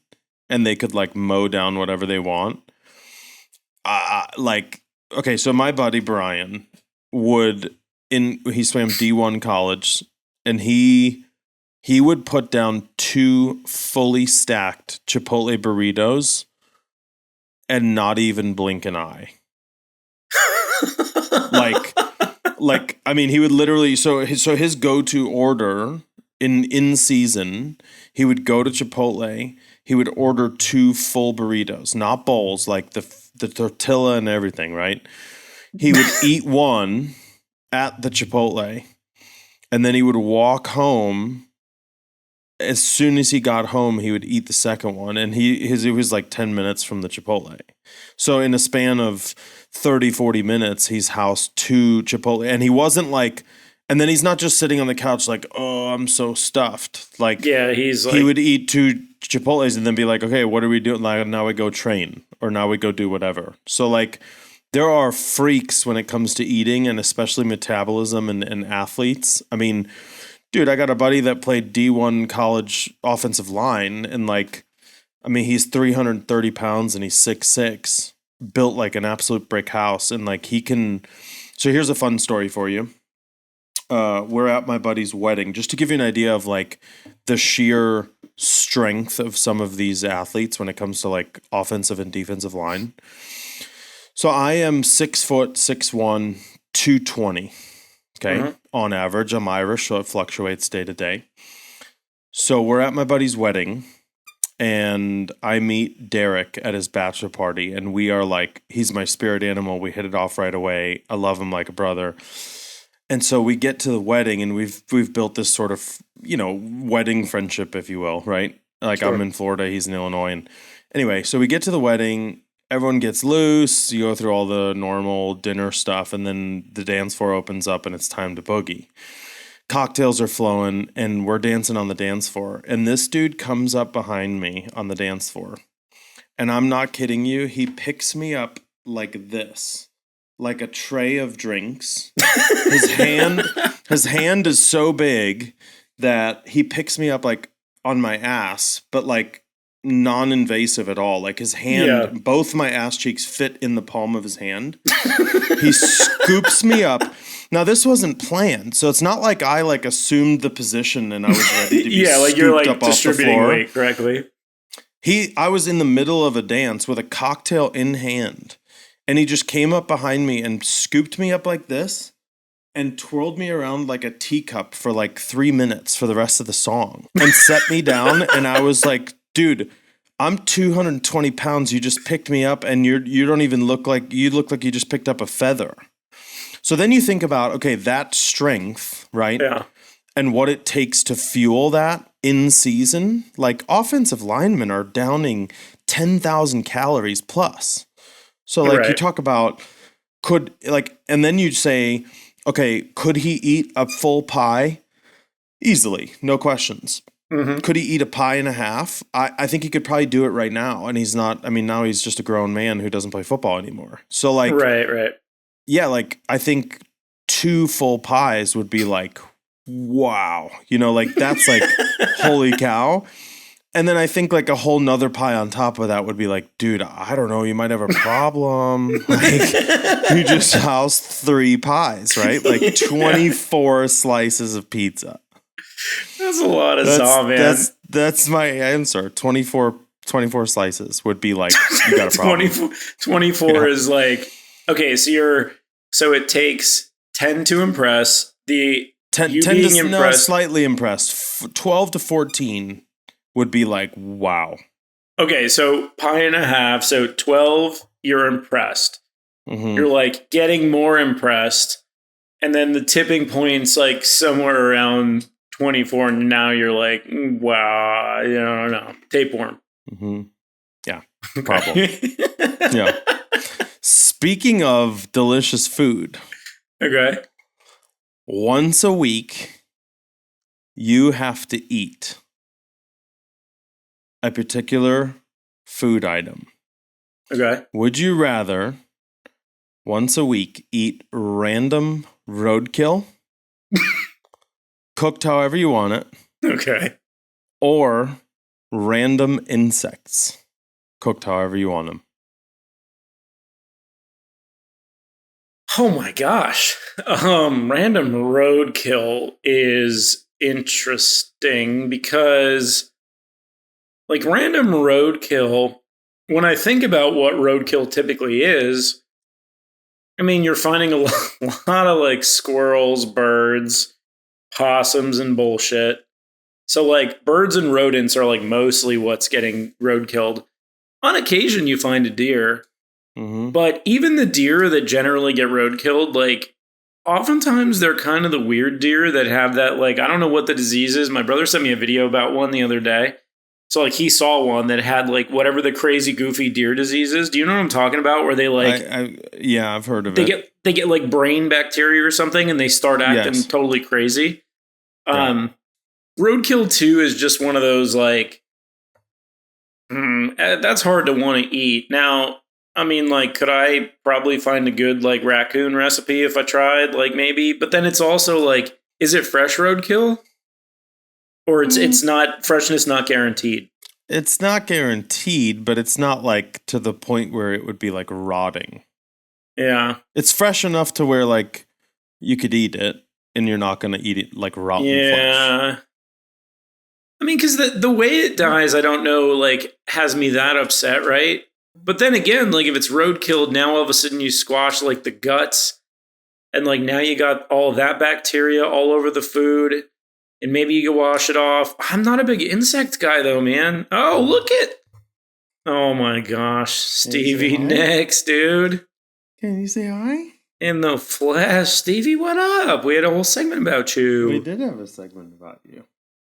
A: and they could like mow down whatever they want, like, okay, so my buddy Brian he swam D1 college, and he would put down 2 fully stacked Chipotle burritos and not even blink an eye. like I mean, he would literally so his go-to order in season, he would go to Chipotle, he would order 2 full burritos, not bowls, like the tortilla and everything, right? He would eat one at the Chipotle, and then he would walk home. As soon as he got home, he would eat the second one, and it was like 10 minutes from the Chipotle. So in a span of 30, 40 minutes, he's housed 2 Chipotle, and he wasn't like, and then he's not just sitting on the couch like, oh, I'm so stuffed. Like,
B: yeah, he
A: would eat 2 Chipotles and then be like, okay, what are we doing? Like, now we go train, or now we go do whatever. So like, there are freaks when it comes to eating, and especially metabolism and athletes. I mean, dude, I got a buddy that played D1 college offensive line, and like, I mean, he's 330 pounds and he's 6'6", built like an absolute brick house, and like he can. So here's a fun story for you. We're at my buddy's wedding, just to give you an idea of like the sheer strength of some of these athletes when it comes to like offensive and defensive line. So I am 6 foot, 6'1", 220. Okay. On average, I'm Irish, so it fluctuates day to day. So we're at my buddy's wedding, and I meet Derek at his bachelor party, and we are like, he's my spirit animal. We hit it off right away. I love him like a brother. And so we get to the wedding, and we've built this sort of, wedding friendship, if you will, right? Like, sure. I'm in Florida, he's in Illinois. And anyway, so we get to the wedding. Everyone gets loose, you go through all the normal dinner stuff, and then the dance floor opens up and it's time to boogie. Cocktails are flowing, and we're dancing on the dance floor. And this dude comes up behind me on the dance floor. And I'm not kidding you, he picks me up like this, like a tray of drinks. His hand is so big that he picks me up like on my ass, but like non-invasive at all. Like his hand, both my ass cheeks fit in the palm of his hand. He scoops me up. Now this wasn't planned, so it's not like I like assumed the position and I was ready to be
B: like you're like
A: up
B: distributing weight correctly.
A: I was in the middle of a dance with a cocktail in hand, and he just came up behind me and scooped me up like this and twirled me around like a teacup for like 3 minutes for the rest of the song and set me down. And I was like, dude, I'm 220 pounds. You just picked me up, and you don't even look like you just picked up a feather. So then you think about, okay, that strength, right?
B: Yeah.
A: And what it takes to fuel that in season. Like offensive linemen are downing 10,000 calories plus. So like you talk about and then you'd say, okay, could he eat a full pie? Easily, no questions. Mm-hmm. Could he eat a pie and a half? I think he could probably do it right now. And he's not, I mean, now he's just a grown man who doesn't play football anymore. So like,
B: right.
A: Yeah, like I think 2 full pies would be like, wow, like that's like, holy cow. And then I think like a whole nother pie on top of that would be like, dude, I don't know, you might have a problem. Like you just housed 3 pies, right? Like 24 slices of pizza.
B: That's a lot of saw, man.
A: That's my answer. 24 slices would be like, you got a problem.
B: 24 is like, okay, so it takes 10 to impress. The
A: 10 to impressed, slightly impressed. 12 to 14 would be like, wow.
B: Okay, so pie and a half. So 12, you're impressed. Mm-hmm. You're like getting more impressed. And then the tipping point's like somewhere around 24. And now you're like, wow, no, tapeworm.
A: Mm-hmm. Yeah, problem. Yeah. Speaking of delicious food.
B: Okay.
A: Once a week, you have to eat a particular food item.
B: Okay.
A: Would you rather once a week eat random roadkill, cooked however you want it?
B: Okay.
A: Or random insects, cooked however you want them?
B: Oh my gosh. Random roadkill is interesting because, like, random roadkill, when I think about what roadkill typically is, I mean, you're finding a lot of like squirrels, birds, possums, and bullshit. So, like, birds and rodents are like mostly what's getting roadkilled. On occasion, you find a deer, but even the deer that generally get roadkilled, like, oftentimes they're kind of the weird deer that have that, like, I don't know what the disease is. My brother sent me a video about one the other day. So, like, he saw one that had, like, whatever the crazy, goofy deer disease is. Do you know what I'm talking about? Where they, like...
A: yeah, I've heard of it.
B: They get, like, brain bacteria or something, and they start acting totally crazy. Roadkill 2 is just one of those, like... that's hard to want to eat. Now, I mean, like, could I probably find a good, like, raccoon recipe if I tried? Like, maybe. But then it's also, like, is it fresh roadkill? Or it's not, freshness not guaranteed.
A: It's not guaranteed, but it's not like to the point where it would be like rotting.
B: Yeah.
A: It's fresh enough to where like you could eat it and you're not going to eat it like rotten flesh.
B: I mean, because the way it dies, I don't know, like, has me that upset, right? But then again, like, if it's roadkill, now all of a sudden you squash like the guts and like now you got all that bacteria all over the food. And maybe you can wash it off. I'm not a big insect guy, though, man. Oh, look at... Oh, my gosh. Stevie Nicks, dude.
A: Can you say hi?
B: In the flesh. Stevie, what up? We had a whole segment about you.
A: We did have a segment about you.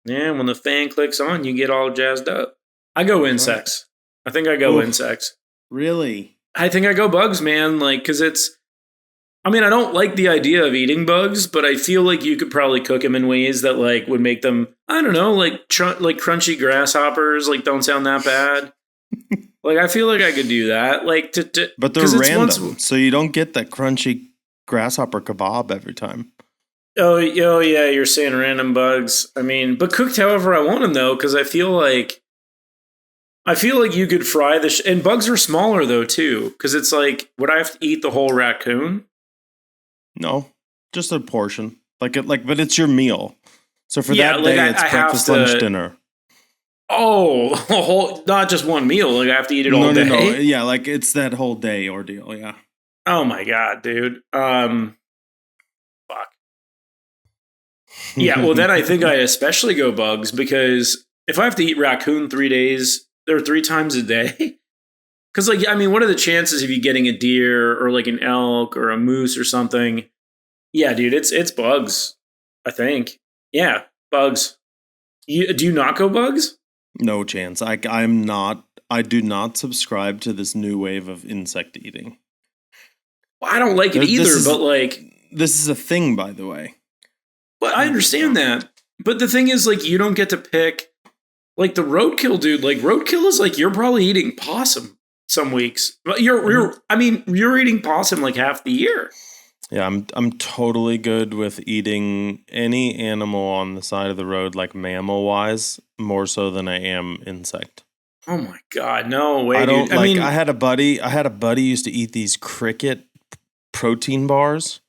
B: Yeah, when the fan clicks on, you get all jazzed up. I go insects. I think I go insects.
A: Really?
B: I think I go bugs, man. Like, because it's... I mean, I don't like the idea of eating bugs, but I feel like you could probably cook them in ways that like would make them, I don't know, like like crunchy grasshoppers. Like, don't sound that bad. Like, I feel like I could do that. Like,
A: but they're random, so you don't get that crunchy grasshopper kebab every time.
B: Oh yeah, you're saying random bugs. I mean, but cooked however I want them though, because I feel like you could fry the and bugs are smaller though too, because it's like, would I have to eat the whole raccoon?
A: No, just a portion. But it's your meal. So for that day, it's breakfast, lunch, dinner.
B: Oh, not just one meal. Like, I have to eat it all day. No.
A: Yeah, like it's that whole day ordeal. Yeah.
B: Oh my god, dude. Fuck. Yeah. Well, then I think I especially go bugs because if I have to eat raccoon 3 days or 3 times a day. Because, like, I mean, what are the chances of you getting a deer or like an elk or a moose or something? Yeah, dude, it's bugs. I think. Yeah, bugs. Do you not go bugs?
A: No chance. I do not subscribe to this new wave of insect eating.
B: Well, I don't like it either, but like,
A: this is a thing, by the way.
B: But I understand that. But the thing is, like, you don't get to pick, like, the roadkill, dude. Like, roadkill is like you're probably eating possum some weeks. But you're eating possum like half the year.
A: Yeah, I'm totally good with eating any animal on the side of the road, like mammal wise, more so than I am insect.
B: Oh my god, no way!
A: I don't
B: dude.
A: like. I mean, I had a buddy used to eat these cricket protein bars.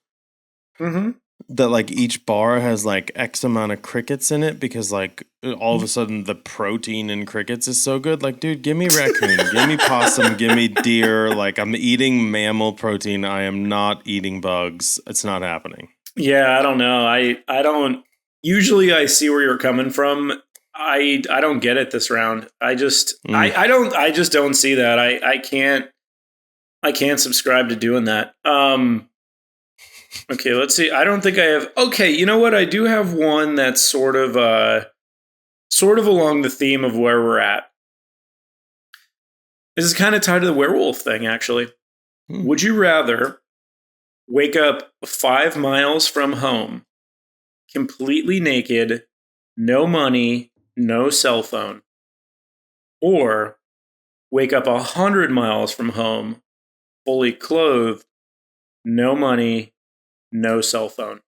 B: Mm-hmm.
A: That like each bar has like X amount of crickets in it because like all of a sudden the protein in crickets is so good. Like, dude, give me raccoon, give me possum, give me deer. Like, I'm eating mammal protein. I am not eating bugs. It's not happening.
B: Yeah, I don't know. I don't. Usually, I see where you're coming from. I don't get it this round. I just I just don't see that. I can't subscribe to doing that. Okay, let's see. I don't think I have. Okay, you know what? I do have one that's sort of along the theme of where we're at. This is kind of tied to the werewolf thing, actually. Would you rather wake up 5 miles from home, completely naked, no money, no cell phone, or wake up 100 miles from home, fully clothed, no money, no cell phone?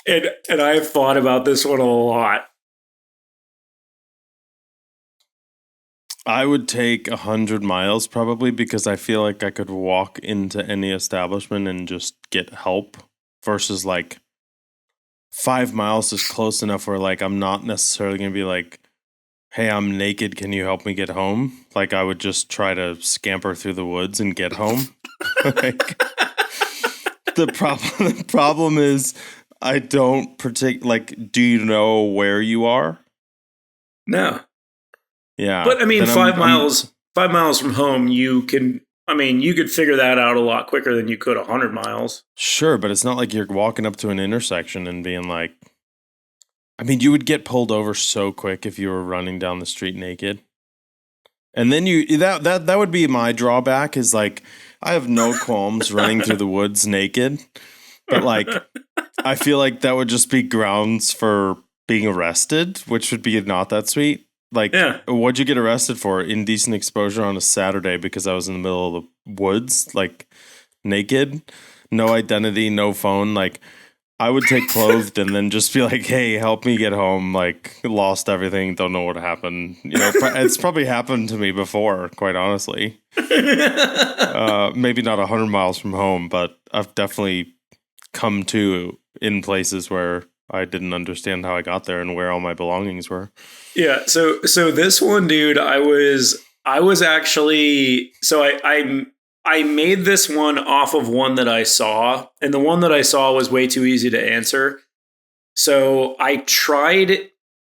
B: And I've thought about this one a lot.
A: I would take 100 miles probably because I feel like I could walk into any establishment and just get help versus like 5 miles is close enough where like I'm not necessarily going to be like, hey, I'm naked. Can you help me get home? Like I would just try to scamper through the woods and get home. Like, the problem is I don't like, do you know where you are?
B: No.
A: Yeah.
B: But I mean,
A: Then
B: 5 miles from home, you could figure that out a lot quicker than you could 100 miles.
A: Sure, but it's not like you're walking up to an intersection and being like, I mean, you would get pulled over so quick if you were running down the street naked. And then that would be my drawback is like, I have no qualms running through the woods naked, but like, I feel like that would just be grounds for being arrested, which would be not that sweet. Like, what'd you get arrested for? Indecent exposure on a Saturday because I was in the middle of the woods, like naked, no identity, no phone. Like, I would take clothed and then just be like, hey, help me get home. Like, lost everything, don't know what happened. You know, it's probably happened to me before, quite honestly. Maybe not 100 miles from home, but I've definitely come to in places where I didn't understand how I got there and where all my belongings were.
B: Yeah. So this one, dude, I was actually, so I made this one off of one that I saw, and the one that I saw was way too easy to answer. So I tried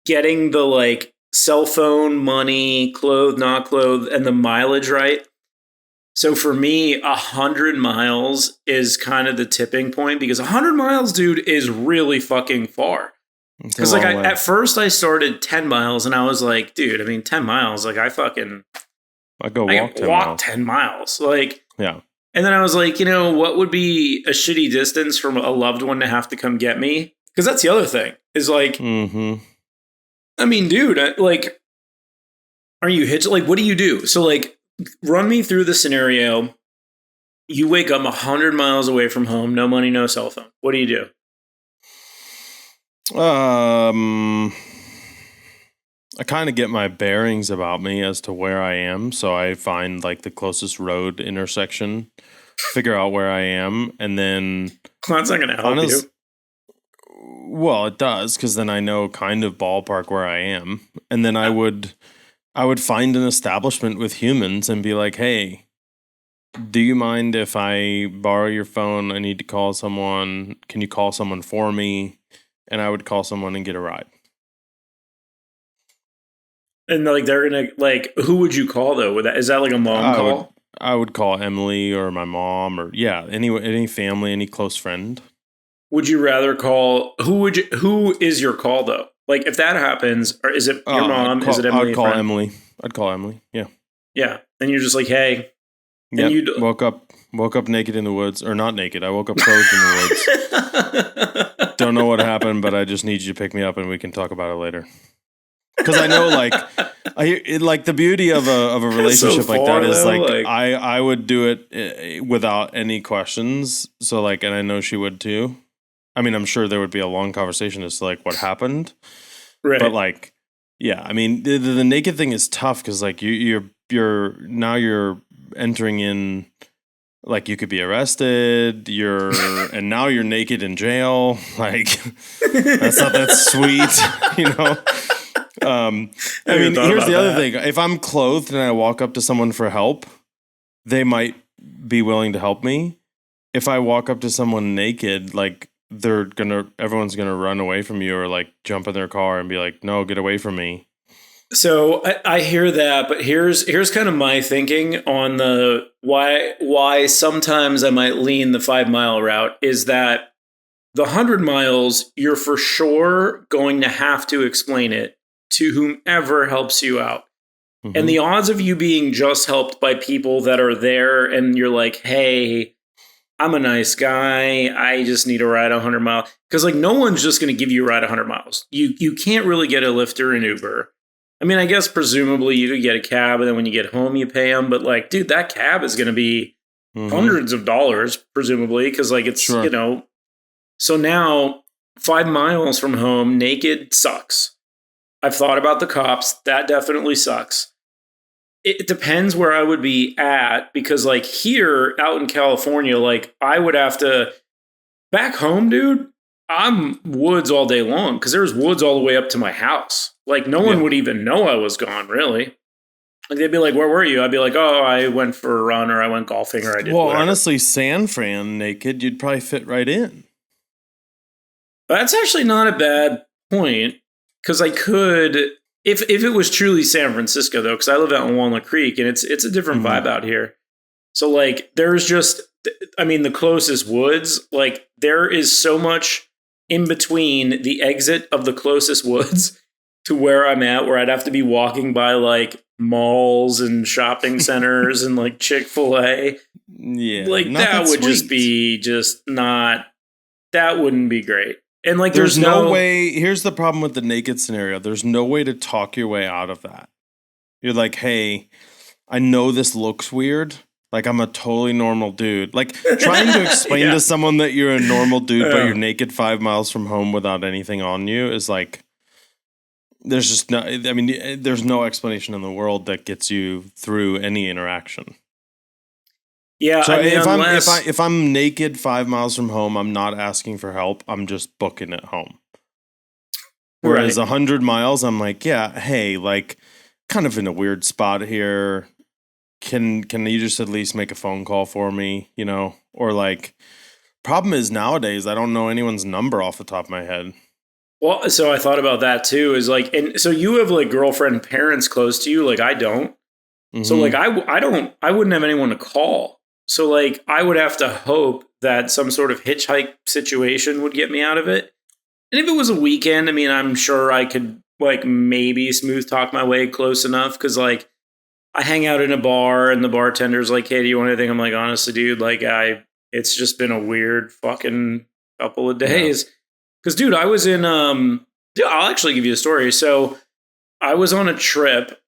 B: getting the like cell phone, money, clothed, not clothed, and the mileage right. So for me, 100 miles is kind of the tipping point because 100 miles, dude, is really fucking far. Because like at first I started 10 miles and I was like, dude, I mean, 10 miles, like I
A: go walk
B: 10 miles. Like,
A: yeah.
B: And then I was like, what would be a shitty distance from a loved one to have to come get me? Because that's the other thing is like, I mean, dude, like, are you hitched? Like, what do you do? So like, run me through the scenario. You wake up 100 miles away from home, no money, no cell phone. What do you do?
A: I kind of get my bearings about me as to where I am. So I find like the closest road intersection, figure out where I am, and then
B: that's not going to help you.
A: Well, it does, because then I know kind of ballpark where I am. And then I would find an establishment with humans and be like, hey, do you mind if I borrow your phone? I need to call someone. Can you call someone for me? And I would call someone and get a ride.
B: And like they're gonna like, who would you call though? Is that like a mom call?
A: I would call Emily or my mom or any family, any close friend.
B: Would you rather call who is your call though? Like if that happens, or is it your mom? Is it Emily?
A: I'd call Emily. I'd call Emily. Yeah.
B: Yeah. And you're just like, hey.
A: Yeah. Woke up naked in the woods, or not naked. I woke up clothed in the woods. Don't know what happened, but I just need you to pick me up and we can talk about it later. Because I know, like, the beauty of a relationship so like that is like I would do it without any questions. So like, and I know she would too. I mean, I'm sure there would be a long conversation as to like what happened, right? But like, yeah, I mean, the naked thing is tough because like you're entering in. Like you could be arrested, and now you're naked in jail. Like that's not that sweet, you know. I mean, here's the other thing. If I'm clothed and I walk up to someone for help, they might be willing to help me. If I walk up to someone naked, like everyone's gonna run away from you or like jump in their car and be like, no, get away from me.
B: So I hear that, but here's kind of my thinking on the why sometimes I might lean the 5 mile route is that the 100 miles, you're for sure going to have to explain it to whomever helps you out. Mm-hmm. And the odds of you being just helped by people that are there and you're like, hey, I'm a nice guy, I just need a ride 100 miles. Because like no one's just going to give you a ride 100 miles. You can't really get a Lyft or an Uber. I mean, I guess presumably you could get a cab and then when you get home you pay them. But like, dude, that cab is going to be hundreds of dollars, presumably, because like it's, sure. So now 5 miles from home, naked sucks. I've thought about the cops. That definitely sucks. it depends where I would be at, because like here out in California, like I would have to, back home, dude, I'm woods all day long because there's woods all the way up to my house. Like no one would even know I was gone, really. Like they'd be like, "Where were you?" I'd be like, "Oh, I went for a run, or I went golfing, or I did."
A: Well,
B: whatever.
A: honestly, San Fran naked, you'd probably fit right in.
B: That's actually not a bad point, because I could, if it was truly San Francisco though, because I live out in Walnut Creek and it's a different vibe out here. So like there's just, I mean, the closest woods, like there is so much in between the exit of the closest woods to where I'm at, where I'd have to be walking by like malls and shopping centers and like Chick-fil-A.
A: Yeah.
B: Like that would just be that wouldn't be great. And like there's
A: no way. Here's the problem with the naked scenario. There's no way to talk your way out of that. You're like, hey, I know this looks weird. Like I'm a totally normal dude. Like trying to explain to someone that you're a normal dude, but you're naked 5 miles from home without anything on you is like, there's just no, I mean, there's no explanation in the world that gets you through any interaction.
B: Yeah.
A: So
B: I mean,
A: if I'm naked 5 miles from home, I'm not asking for help. I'm just booking it home. Whereas 100 miles, I'm like, yeah, hey, like kind of in a weird spot here. Can you just at least make a phone call for me, you know? Or like, problem is nowadays, I don't know anyone's number off the top of my head.
B: Well, so I thought about that too, is like, and so you have like girlfriend parents close to you, like I don't. Mm-hmm. So like I wouldn't have anyone to call. So like I would have to hope that some sort of hitchhike situation would get me out of it. And if it was a weekend, I mean, I'm sure I could like maybe smooth talk my way close enough, because like I hang out in a bar and the bartender's like, "Hey, do you want anything?" I'm like, "Honestly, dude, like it's just been a weird fucking couple of days." Because, dude, I was in, I'll actually give you a story. So I was on a trip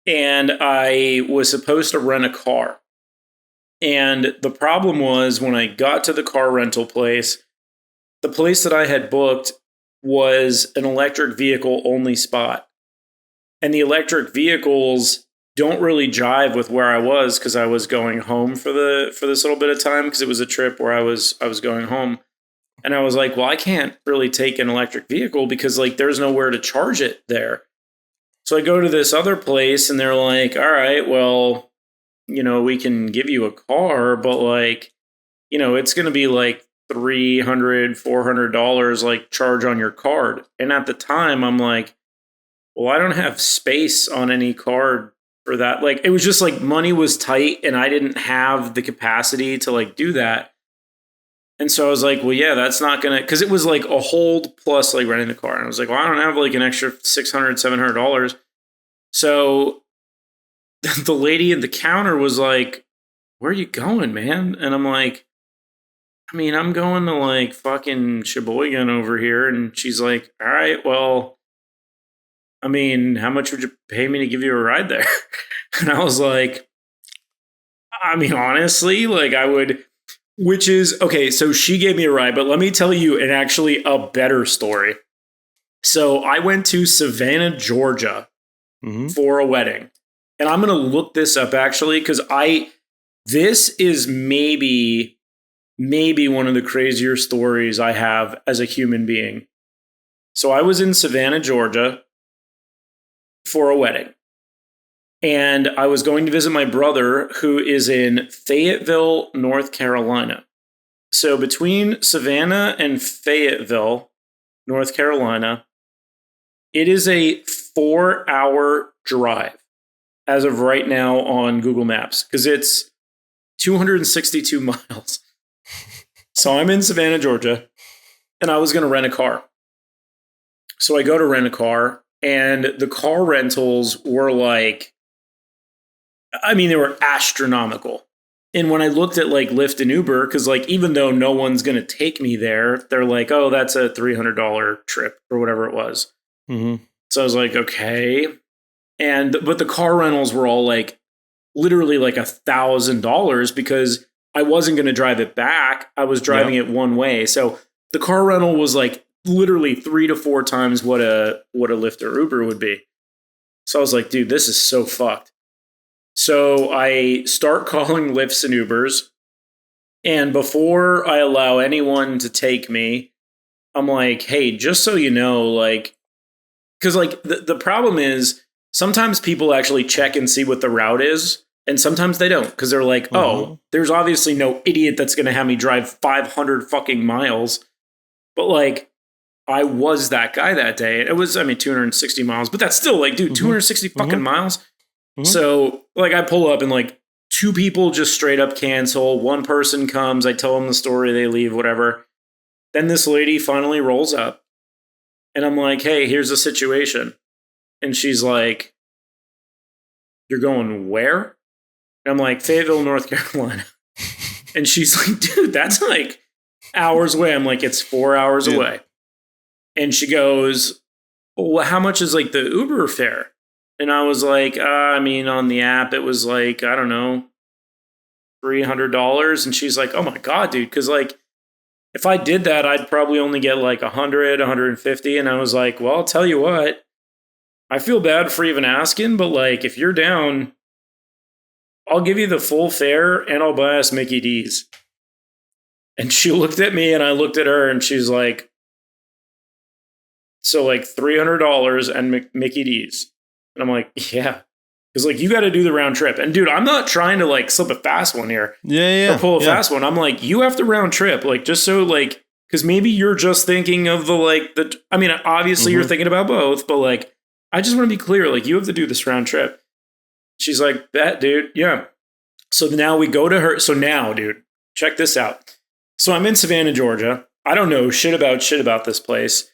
B: and I was supposed to rent a car. And the problem was when I got to the car rental place, the place that I had booked was an electric vehicle only spot. And the electric vehicles don't really jive with where I was, because I was going home for this little bit of time, because it was a trip where I was going home. And I was like, well, I can't really take an electric vehicle because like there's nowhere to charge it there. So I go to this other place and they're like, all right, well, you know, we can give you a car, but like, you know, it's going to be like $300, $400 like charge on your card. And at the time I'm like, well, I don't have space on any card for that. Like it was just like money was tight and I didn't have the capacity to like do that. And so I was like, well, yeah, that's not going to, because it was like a hold plus like renting the car. And I was like, well, I don't have like an extra $600, $700. So the lady at the counter was like, where are you going, man? And I'm like, I mean, I'm going to like fucking Sheboygan over here. And she's like, all right, well, I mean, how much would you pay me to give you a ride there? And I was like, I mean, honestly, like I would... Which is, okay, so she gave me a ride, but let me tell you a better story. So I went to Savannah, Georgia for a wedding. And I'm going to look this up actually, because this is maybe one of the crazier stories I have as a human being. So I was in Savannah, Georgia for a wedding. And I was going to visit my brother, who is in Fayetteville, North Carolina. So between Savannah and Fayetteville, North Carolina, it is a 4-hour drive as of right now on Google Maps, because it's 262 miles. So I'm in Savannah, Georgia, and I was going to rent a car. So I go to rent a car, and the car rentals were like, I mean, they were astronomical. And when I looked at like Lyft and Uber, because like even though no one's going to take me there, they're like, oh, that's a $300 trip or whatever it was. Mm-hmm. So I was like, okay. But the car rentals were all like literally like $1,000, because I wasn't going to drive it back. I was driving it one way. So the car rental was like literally 3 to 4 times what a Lyft or Uber would be. So I was like, dude, this is so fucked. So I start calling Lyfts and Ubers. And before I allow anyone to take me, I'm like, hey, just so you know, like, because like the problem is sometimes people actually check and see what the route is. And sometimes they don't because they're like, oh, there's obviously no idiot that's going to have me drive 500 fucking miles. But like, I was that guy that day. It was, 260 miles, but that's still like, dude, 260 fucking miles. So like, I pull up and like 2 people just straight up cancel. 1 person comes, I tell them the story, they leave, whatever. Then this lady finally rolls up and I'm like, hey, here's the situation. And she's like, you're going where? And I'm like, Fayetteville, North Carolina. And she's like, dude, that's like hours away. I'm like, it's 4 hours away. And she goes, well, how much is like the Uber fare? And I was like, on the app, it was like, I don't know, $300. And she's like, oh my God, dude. Cause like, if I did that, I'd probably only get like 100, 150. And I was like, well, I'll tell you what, I feel bad for even asking, but like, if you're down, I'll give you the full fare and I'll buy us Mickey D's. And she looked at me and I looked at her and she's like, so like $300 and Mickey D's. And I'm like, yeah. Because like, you got to do the round trip. And dude, I'm not trying to like slip a fast one here.
A: Yeah.
B: Or pull a fast one. I'm like, you have to round trip. Like, just so like, because maybe you're just thinking of obviously you're thinking about both, but like, I just want to be clear. Like, you have to do this round trip. She's like, bet, dude. Yeah. So now we go to her. So now, dude, check this out. So I'm in Savannah, Georgia. I don't know shit about this place.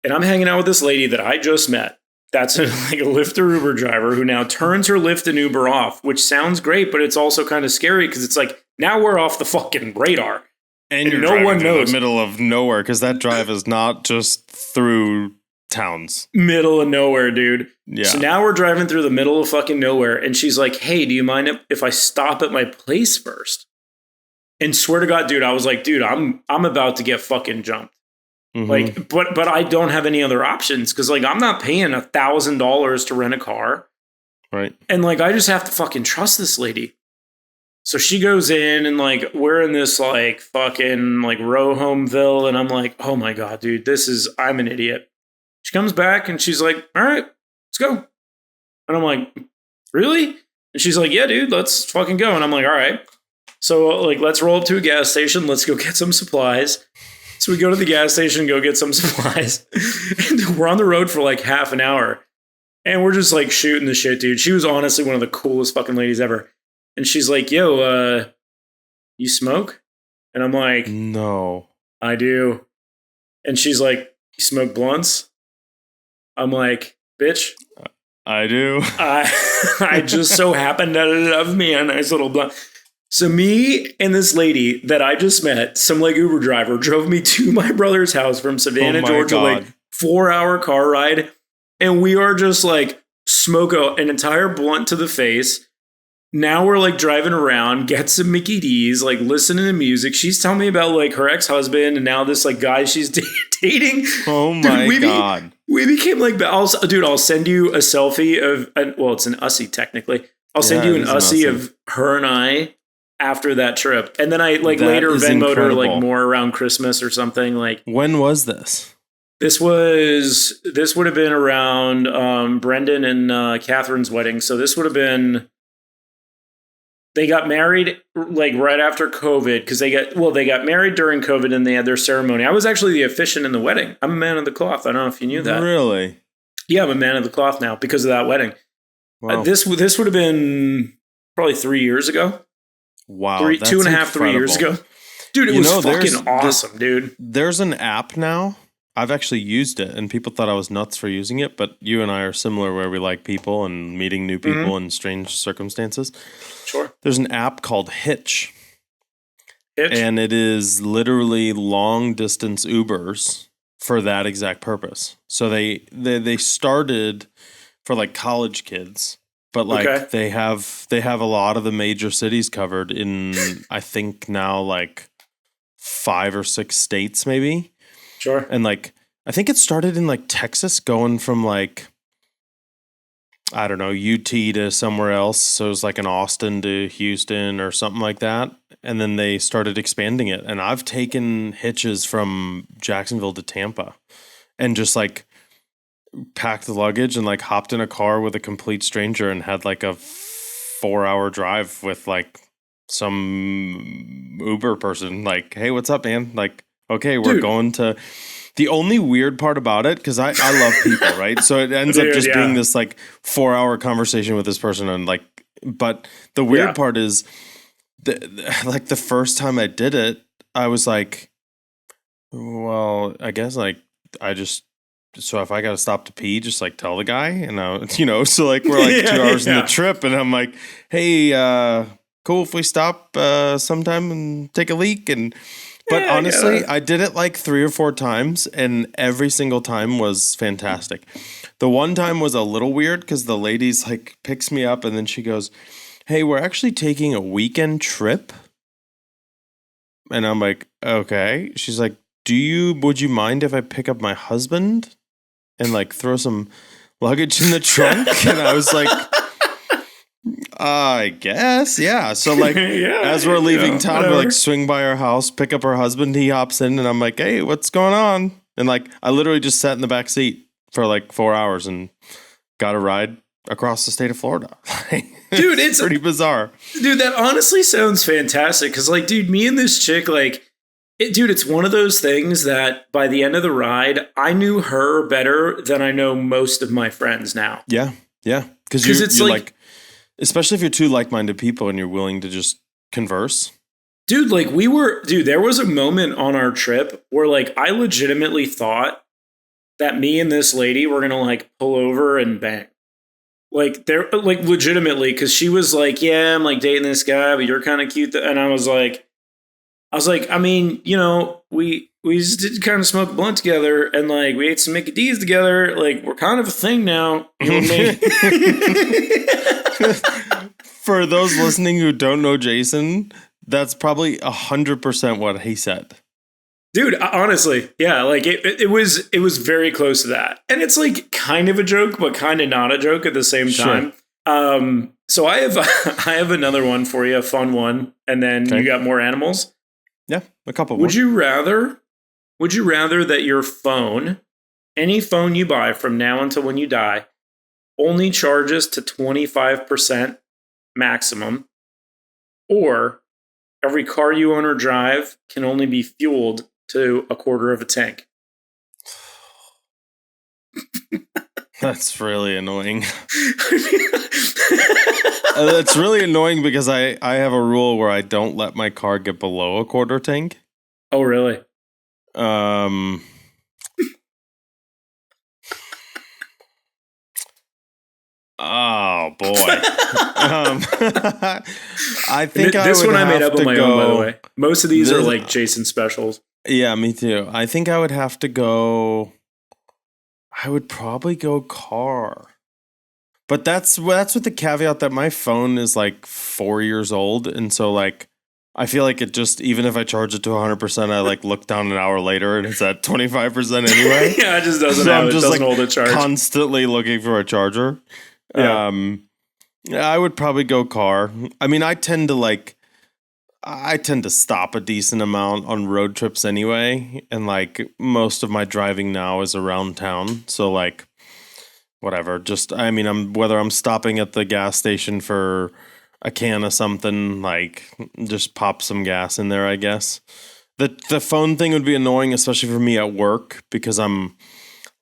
B: And I'm hanging out with this lady that I just met. That's like a Lyft or Uber driver who now turns her Lyft and Uber off, which sounds great, but it's also kind of scary because it's like, now we're off the fucking radar.
A: And you're no one knows. In the middle of nowhere because that drive is not just through towns.
B: Middle of nowhere, dude.
A: Yeah.
B: So now we're driving through the middle of fucking nowhere. And she's like, hey, do you mind if I stop at my place first? And swear to God, dude, I was like, dude, I'm about to get fucking jumped. Like, but I don't have any other options because like I'm not paying $1,000 to rent a car.
A: Right.
B: And like I just have to fucking trust this lady. So she goes in and like we're in this like fucking like row homeville, and I'm like, oh my God, dude, I'm an idiot. She comes back and she's like, all right, let's go. And I'm like, really? And she's like, yeah, dude, let's fucking go. And I'm like, all right. So like, let's roll up to a gas station. Let's go get some supplies. So we go to the gas station, go get some supplies. And we're on the road for like half an hour. And we're just like shooting the shit, dude. She was honestly one of the coolest fucking ladies ever. And she's like, yo, you smoke? And I'm like,
A: no,
B: I do. And she's like, you smoke blunts? I'm like, bitch,
A: I do.
B: I just so happen to love me a nice little blunt. So me and this lady that I just met, some like Uber driver, drove me to my brother's house from Savannah, Georgia,
A: God.
B: like 4-hour car ride. And we are just like smoke an entire blunt to the face. Now we're like driving around, get some Mickey D's, like listening to music. She's telling me about like her ex-husband and now this like guy she's dating.
A: Oh my God.
B: We became like, I'll send you a selfie of, it's an Ussie technically. I'll send you an Ussie of her and I after that trip. And then I like that later Venmoed her like more around Christmas or something. Like,
A: when was this?
B: This would have been around Brendan and Catherine's wedding. So this would have been, they got married like right after COVID because they got married during COVID and they had their ceremony. I was actually the officiant in the wedding. I'm a man of the cloth. I don't know if you knew that.
A: Really?
B: Yeah, I'm a man of the cloth now because of that wedding.
A: Wow.
B: This would have been probably 3 years ago.
A: Wow.
B: 2.5, 3 years ago. Dude, it was fucking awesome, dude.
A: There's an app now. I've actually used it, and people thought I was nuts for using it, but you and I are similar where we like people and meeting new people in strange circumstances.
B: Sure.
A: There's an app called Hitch. And it is literally long-distance Ubers for that exact purpose. So they started for like college kids, but like they have a lot of the major cities covered in, I think now like 5 or 6 states maybe.
B: Sure.
A: And like, I think it started in like Texas, going from like I don't know, UT to somewhere else. So it was like an Austin to Houston or something like that. And then they started expanding it. And I've taken hitches from Jacksonville to Tampa and just like packed the luggage and like hopped in a car with a complete stranger and had like a 4-hour drive with like some Uber person. Like, hey, what's up, man? Like, okay, we're going to. The only weird part about it, because I love people, right? So it ends up just being this like 4-hour conversation with this person, and like, but the weird part is, like the first time I did it, I was like, well, I guess like I just. So if I got to stop to pee, just like tell the guy, and so like we're like 2 hours in the trip, and I'm like, hey, cool if we stop sometime and take a leak, But honestly, I did it like 3 or 4 times, and every single time was fantastic. The one time was a little weird because the lady's like picks me up, and then she goes, hey, we're actually taking a weekend trip. And I'm like, okay. She's like, would you mind if I pick up my husband and like throw some luggage in the trunk? And I was like, I guess, yeah. So like, as we're leaving town, we like swing by our house, pick up her husband. He hops in, and I'm like, "Hey, what's going on?" And like, I literally just sat in the back seat for like 4 hours and got a ride across the state of Florida. Dude, it's pretty bizarre.
B: Dude, that honestly sounds fantastic. Because like, dude, me and this chick, like, it's one of those things that by the end of the ride, I knew her better than I know most of my friends now.
A: Yeah, yeah, because you're like especially if you're two like-minded people and you're willing to just converse.
B: Dude, like there was a moment on our trip where like I legitimately thought that me and this lady were going to like pull over and bang. Like they're like legitimately, because she was like, yeah, I'm like dating this guy, but you're kind of cute. And I was like, I mean, we just did kind of smoke a blunt together, and like we ate some Mickey D's together. Like we're kind of a thing now. You know what I mean?
A: For those listening who don't know Jason, that's probably 100% what he said.
B: Dude, honestly, yeah, like it was very close to that. And it's like kind of a joke, but kind of not a joke at the same time. So I have another one for you, a fun one, and then you got more animals?
A: Yeah, a couple more.
B: Would you rather that your phone, any phone you buy from now until when you die, only charges to 25% maximum, or every car you own or drive can only be fueled to a quarter of a tank?
A: That's really annoying. That's really annoying because I have a rule where I don't let my car get below a quarter tank.
B: Oh, really?
A: Oh boy. I think
B: this one I made up on my own, by the way. Most of these are like Jason specials.
A: Yeah, me too. I think I would have to go. I would probably go car. But that's with the caveat that my phone is like 4 years old, and so like I feel like it just, even if I charge it to 100%, I like look down an hour later and it's at 25% anyway.
B: Yeah, it just doesn't hold a charge.
A: Constantly looking for a charger. Yeah. I would probably go car. I mean, I tend to stop a decent amount on road trips anyway, and like most of my driving now is around town, so like whatever. Just whether I'm stopping at the gas station for a can of something, like just pop some gas in there, I guess. The phone thing would be annoying, especially for me at work, because a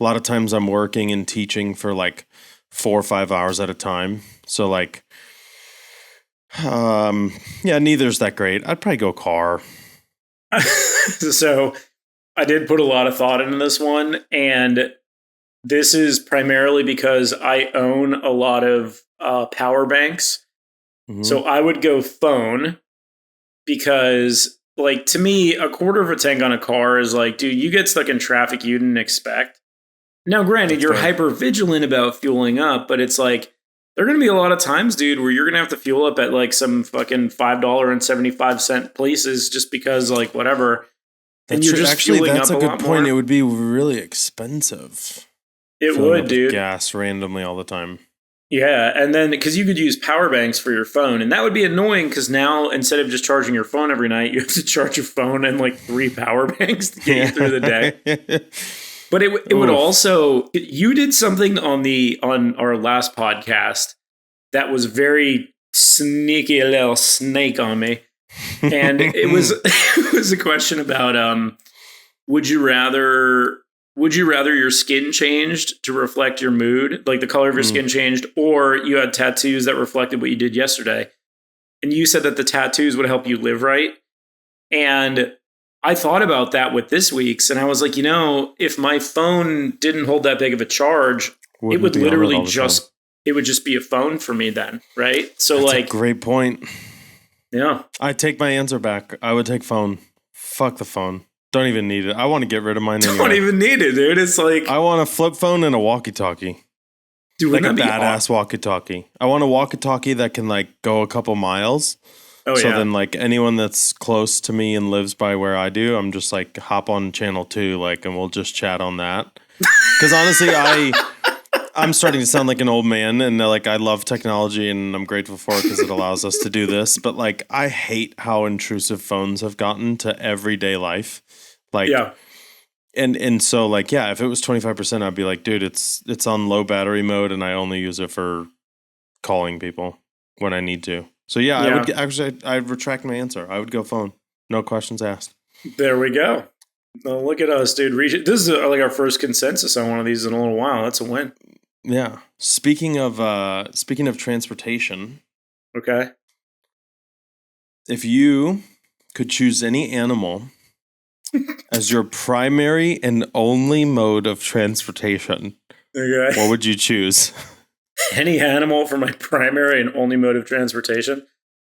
A: lot of times I'm working and teaching for like 4 or 5 hours at a time. So like, yeah, neither's that great. I'd probably go car.
B: So I did put a lot of thought into this one, and this is primarily because I own a lot of power banks. Mm-hmm. So I would go phone, because like to me, a quarter of a tank on a car is like, dude, you get stuck in traffic you didn't expect. Now, granted, you're hyper vigilant about fueling up, but it's like, there are going to be a lot of times, dude, where you're going to have to fuel up at like some fucking $5.75 places just because, like, whatever. And you're just fueling up a lot more. That's a good point.
A: It would be really expensive.
B: It would, dude.
A: Gas randomly all the time.
B: Yeah, and then because you could use power banks for your phone, and that would be annoying because now instead of just charging your phone every night, you have to charge your phone and like 3 power banks to get you through the day. But it would also, you did something on our last podcast that was very sneaky, a little snake on me, and it was a question about would you rather your skin changed to reflect your mood, like the color of your skin changed, or you had tattoos that reflected what you did yesterday? And you said that the tattoos would help you live right. And I thought about that with this week's, and I was like, if my phone didn't hold that big of a charge, it would literally just be a phone for me then, right? So
A: that's a great point.
B: Yeah.
A: I take my answer back. I would take phone. Fuck the phone. Don't even need it. I want to get rid of mine anyway.
B: Don't even need it, dude. It's like
A: I want a flip phone and a walkie-talkie.
B: Dude,
A: like a badass walkie-talkie. I want a walkie-talkie that can like go a couple miles. Oh, so then like anyone that's close to me and lives by where I do, I'm just like hop on channel 2 like and we'll just chat on that. Cuz honestly, I'm starting to sound like an old man, and like I love technology and I'm grateful for it because it allows us to do this, but like I hate how intrusive phones have gotten to everyday life. Like, yeah. And so like, yeah, if it was 25%, I'd be like, dude, it's on low battery mode and I only use it for calling people when I need to. So yeah. I would actually, I'd retract my answer. I would go phone. No questions asked.
B: There we go. Well, look at us, dude. This is like our first consensus on one of these in a little while. That's a win.
A: Yeah. Speaking of transportation.
B: Okay.
A: If you could choose any animal as your primary and only mode of transportation, okay, what would you choose?
B: Any animal for my primary and only mode of transportation?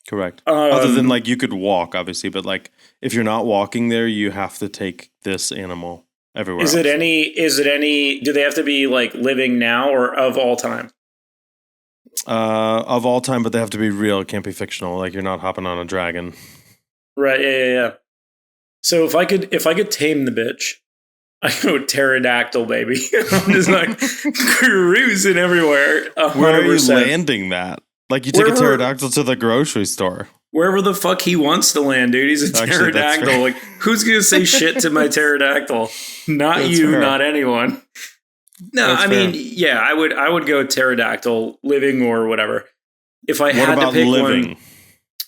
A: Correct. Other than like you could walk, obviously, but like if you're not walking there, you have to take this animal everywhere.
B: Is it any? Do they have to be like living now or of all time?
A: Of all time, but they have to be real. It can't be fictional. Like you're not hopping on a dragon.
B: Right. Yeah. So if I could tame the bitch, I go pterodactyl, baby. I'm just like cruising everywhere. 100%.
A: Where are you landing that? Like you take a pterodactyl to the grocery store.
B: Wherever the fuck he wants to land, dude. He's a pterodactyl. Right. Like who's gonna say shit to my pterodactyl? Not that's you, fair. Not anyone. No, that's I mean, yeah, I would go pterodactyl, living or whatever. If I had to pick living? One,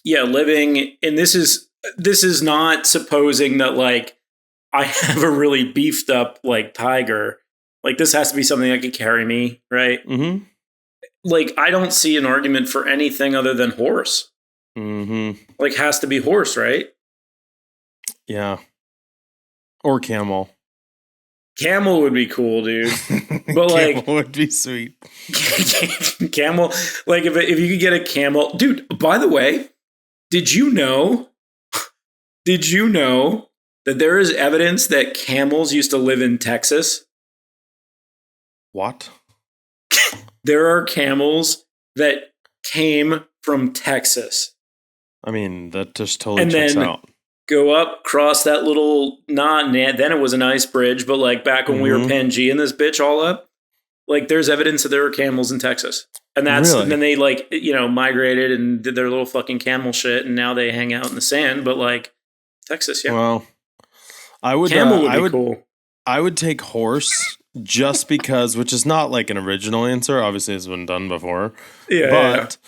B: yeah, living, and this is not supposing that like I have a really beefed up like tiger. Like this has to be something that could carry me, right? Mm-hmm. Like I don't see an argument for anything other than horse. Mm-hmm. Like has to be horse, right?
A: Yeah. Or camel.
B: Camel would be cool, dude. But like
A: camel would be sweet.
B: Camel, like if you could get a camel, dude. By the way, did you know that there is evidence that camels used to live in Texas?
A: What?
B: There are camels that came from Texas.
A: I mean, that just totally checks out.
B: Go up, cross that little then it was an ice bridge, but like back when we were Pangeaing this bitch all up, like there's evidence that there were camels in Texas. And that's really? And then they like, migrated and did their little fucking camel shit, and now they hang out in the sand, but like Texas, yeah.
A: Well, camel would be cool. I would take horse just because, which is not like an original answer. Obviously, it's been done before. Yeah, but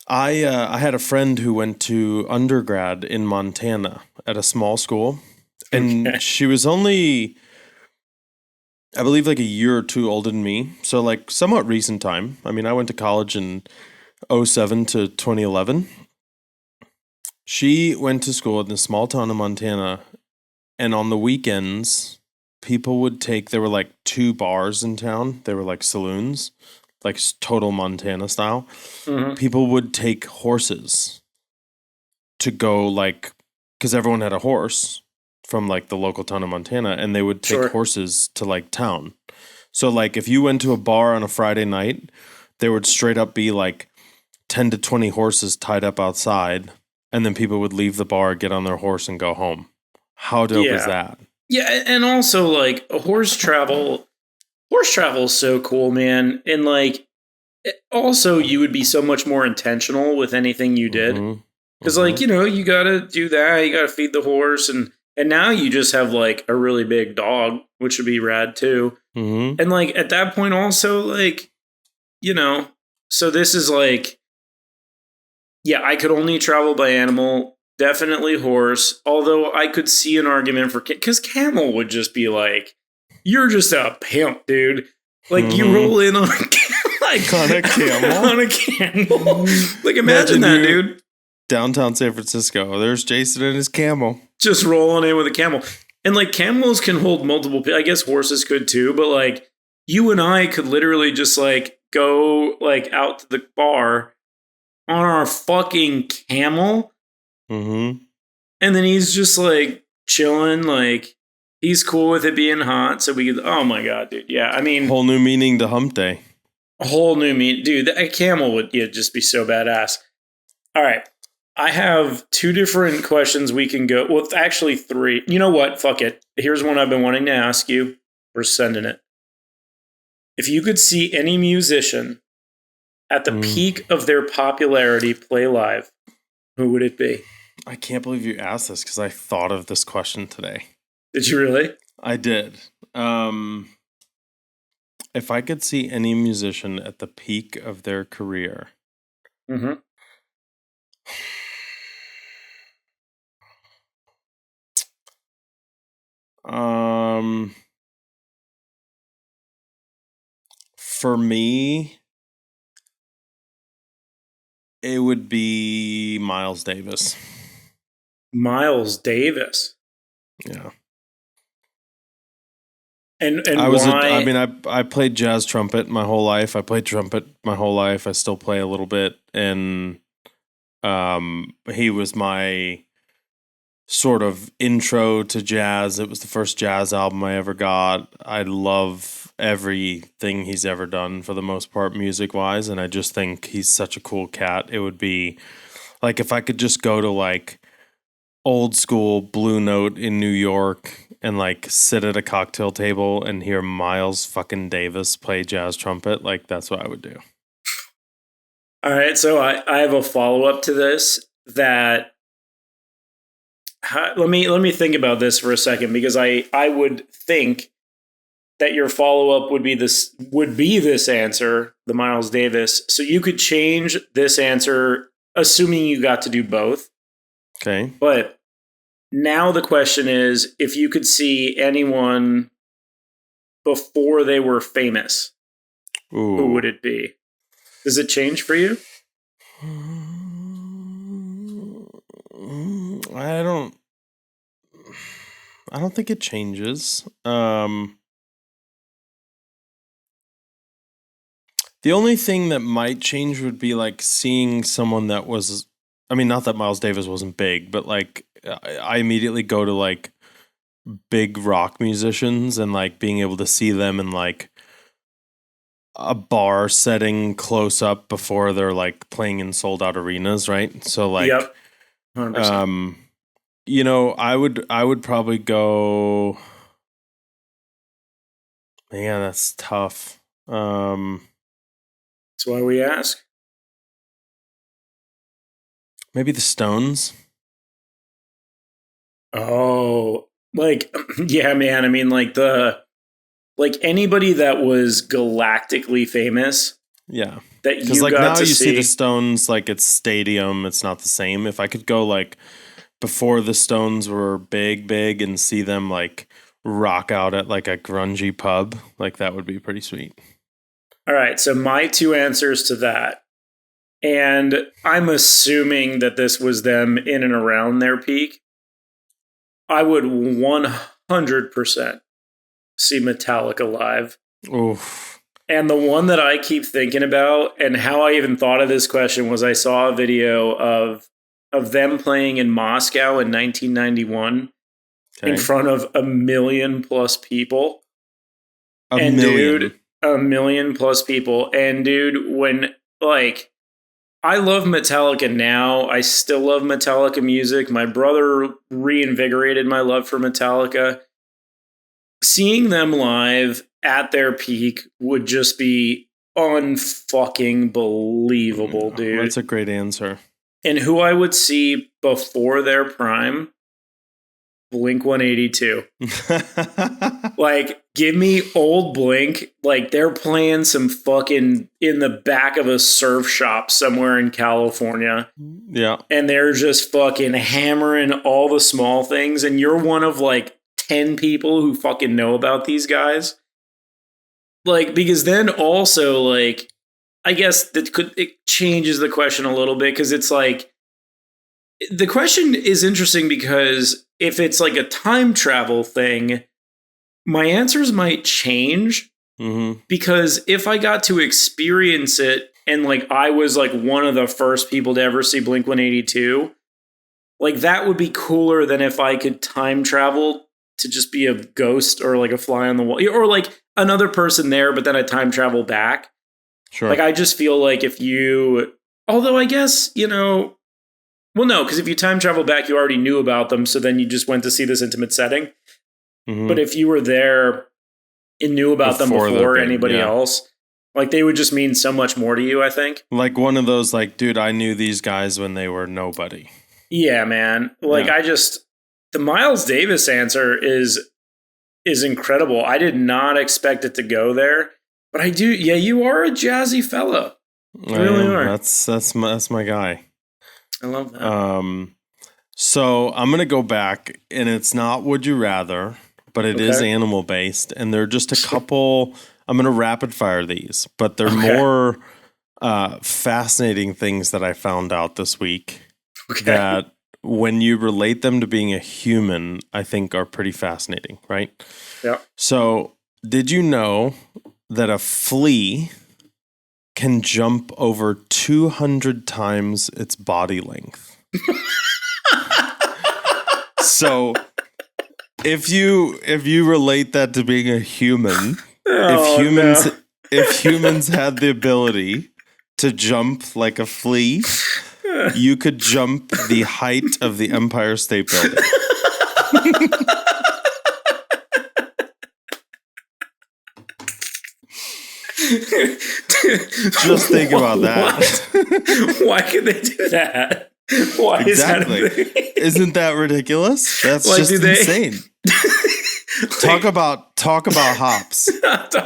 A: I had a friend who went to undergrad in Montana at a small school, and she was only, I believe, like a year or two older than me. So like somewhat recent time. I mean, I went to college in 2007 to 2011. She went to school in a small town in Montana, and on the weekends, people would there were like 2 bars in town. They were like saloons, like total Montana style. Mm-hmm. People would take horses to go like, because everyone had a horse from like the local town of Montana, and they would take horses to like town. So like if you went to a bar on a Friday night, there would straight up be like 10 to 20 horses tied up outside, and then people would leave the bar, get on their horse, and go home. How dope is that?
B: Yeah, and also like horse travel is so cool, man. And like Also, you would be so much more intentional with anything you did. Because, like, you know, you got to do that. You got to feed the horse. And now you just have, like, a really big dog, which would be rad, too. And, like, at that point also, like, you know, so this is, like, yeah, I could only travel by animal. Definitely horse. Although I could see an argument for... Because camel would just be, like, you're just a pimp, dude. Like, you roll in on a camel? On a camel. Like, imagine that, dude.
A: Downtown San Francisco. There's Jason and his camel.
B: Just rolling in with a camel. And, like, camels can hold multiple... I guess horses could, too. But, like, you and I could literally just, like, go, like, out to the bar on our fucking camel. And then he's just, like, chilling, like... He's cool with it being hot, so we could... Oh, my God, dude. Yeah, I mean...
A: Whole new meaning to hump day.
B: A whole new meaning. Dude, a camel would just be so badass. All right. I have 2 different questions we can go... Well, actually 3. You know what? Fuck it. Here's one I've been wanting to ask you. We're sending it. If you could see any musician at the peak of their popularity play live, who would it be?
A: I can't believe you asked this because I thought of this question today.
B: Did you really?
A: I did. If I could see any musician at the peak of their career, for me, it would be Miles Davis.
B: Miles Davis?
A: Yeah.
B: And
A: why? I played jazz trumpet my whole life. I played trumpet my whole life. I still play a little bit. And he was my sort of intro to jazz. It was the first jazz album I ever got. I love everything he's ever done for the most part, music-wise. And I just think he's such a cool cat. It would be like if I could just go to like old school Blue Note in New York and like sit at a cocktail table and hear Miles fucking Davis play jazz trumpet, like that's what I would do.
B: All right, so I have a follow-up to this that let me think about this for a second, because I would think that your follow-up would be this answer, the Miles Davis. So you could change this answer assuming you got to do both.
A: Okay.
B: But now the question is, if you could see anyone before they were famous, who would it be? Does it change for you?
A: I don't think it changes. The only thing that might change would be like seeing someone that was, I mean, not that Miles Davis wasn't big, but like I immediately go to like big rock musicians and like being able to see them in like a bar setting close up before they're like playing in sold out arenas, right? So like,
B: yep. 100%.
A: You know, I would probably go. Man, that's tough.
B: That's why we ask.
A: Maybe the Stones.
B: Oh, like, yeah, man. I mean, like anybody that was galactically famous.
A: Yeah.
B: That you
A: because like
B: got
A: now
B: to
A: you see the Stones, like it's stadium. It's not the same. If I could go like before the Stones were big and see them like rock out at like a grungy pub, like that would be pretty sweet.
B: All right. So my 2 answers to that. And I'm assuming that this was them in and around their peak. I would 100% see Metallica live.
A: Oof.
B: And the one that I keep thinking about, and how I even thought of this question, was I saw a video of them playing in Moscow in 1991 in front of 1 million plus people. Dude, 1 million plus people. And dude, when like, I love Metallica now. I still love Metallica music. My brother reinvigorated my love for Metallica. Seeing them live at their peak would just be unfucking believable, dude.
A: That's a great answer.
B: And who I would see before their prime, Blink 182. Like, give me old Blink. Like, they're playing some fucking in the back of a surf shop somewhere in California.
A: Yeah.
B: And they're just fucking hammering all the small things. And you're one of like 10 people who fucking know about these guys. Like, because then also, like, I guess it changes the question a little bit, because it's like, the question is interesting because if it's like a time travel thing, my answers might change, because if I got to experience it and like I was like one of the first people to ever see Blink 182, like that would be cooler than if I could time travel to just be a ghost or like a fly on the wall, or like another person there, but then I time travel back.
A: Sure.
B: Like, I just feel like if you, although I guess, you know, well, no, because if you time travel back, you already knew about them. So then you just went to see this intimate setting. But if you were there and knew about them before anybody else, like they would just mean so much more to you, I think.
A: Like one of those, like, dude, I knew these guys when they were nobody.
B: Yeah, man. Like the Miles Davis answer is incredible. I did not expect it to go there. But I do, yeah, you are a jazzy fella. You really are.
A: That's my guy.
B: I love that.
A: So I'm gonna go back, and it's not Would You Rather, but it is animal based, and they're just a couple. I'm gonna rapid fire these, but they're more fascinating things that I found out this week that when you relate them to being a human, I think are pretty fascinating, right?
B: Yeah.
A: So did you know that a flea can jump over 200 times its body length? So if you relate that to being a human, if humans had the ability to jump like a flea, you could jump the height of the Empire State Building. Just think about that.
B: Why could they do that? Why
A: exactly.
B: Is that a thing?
A: Isn't that ridiculous? That's
B: like,
A: just insane. Talk about hops.
B: About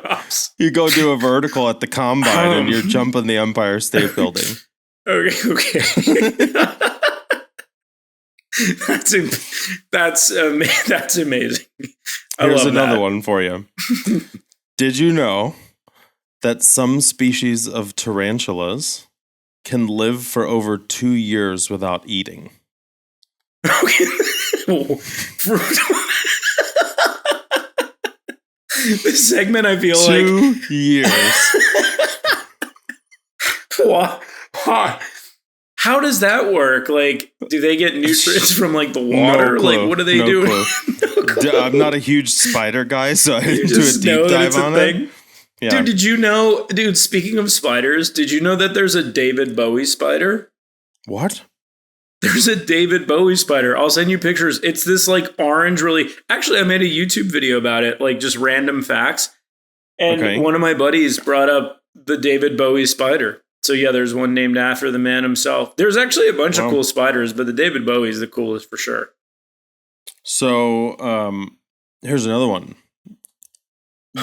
B: hops.
A: You go do a vertical at the combine and you're jumping the Empire State Building.
B: Okay. That's amazing.
A: Here's another one for you. Did you know that some species of tarantulas can live for over 2 years without eating?
B: Okay. This segment, I feel
A: 2 years.
B: How does that work? Like, do they get nutrients from like the water?
A: No clue.
B: Like, what do they do?
A: No clue. I'm not a huge spider guy, so I didn't do a deep dive on it. Yeah.
B: Dude, did you know? Dude, speaking of spiders, did you know that there's a David Bowie spider?
A: What?
B: There's a David Bowie spider. I'll send you pictures. It's this like orange, really. Actually, I made a YouTube video about it, like just random facts. And one of my buddies brought up the David Bowie spider. So yeah, there's one named after the man himself. There's actually a bunch of cool spiders, but the David Bowie is the coolest for sure.
A: So here's another one.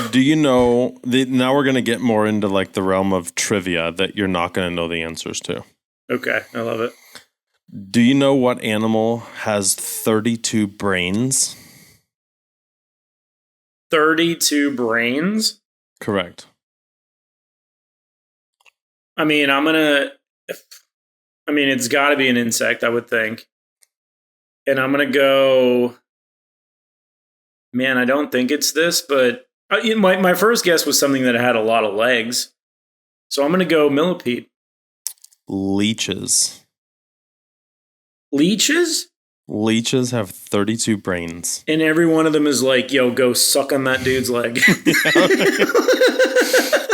A: Do you know, now we're going to get more into like the realm of trivia that you're not going to know the answers to.
B: Okay, I love it.
A: Do you know what animal has 32 brains?
B: 32 brains?
A: Correct.
B: I mean, it's got to be an insect, I would think. And I'm going to go, man, I don't think it's this, but my first guess was something that had a lot of legs. So I'm going to go millipede.
A: Leeches.
B: Leeches?
A: Leeches have 32 brains.
B: And every one of them is like, yo, go suck on that dude's leg.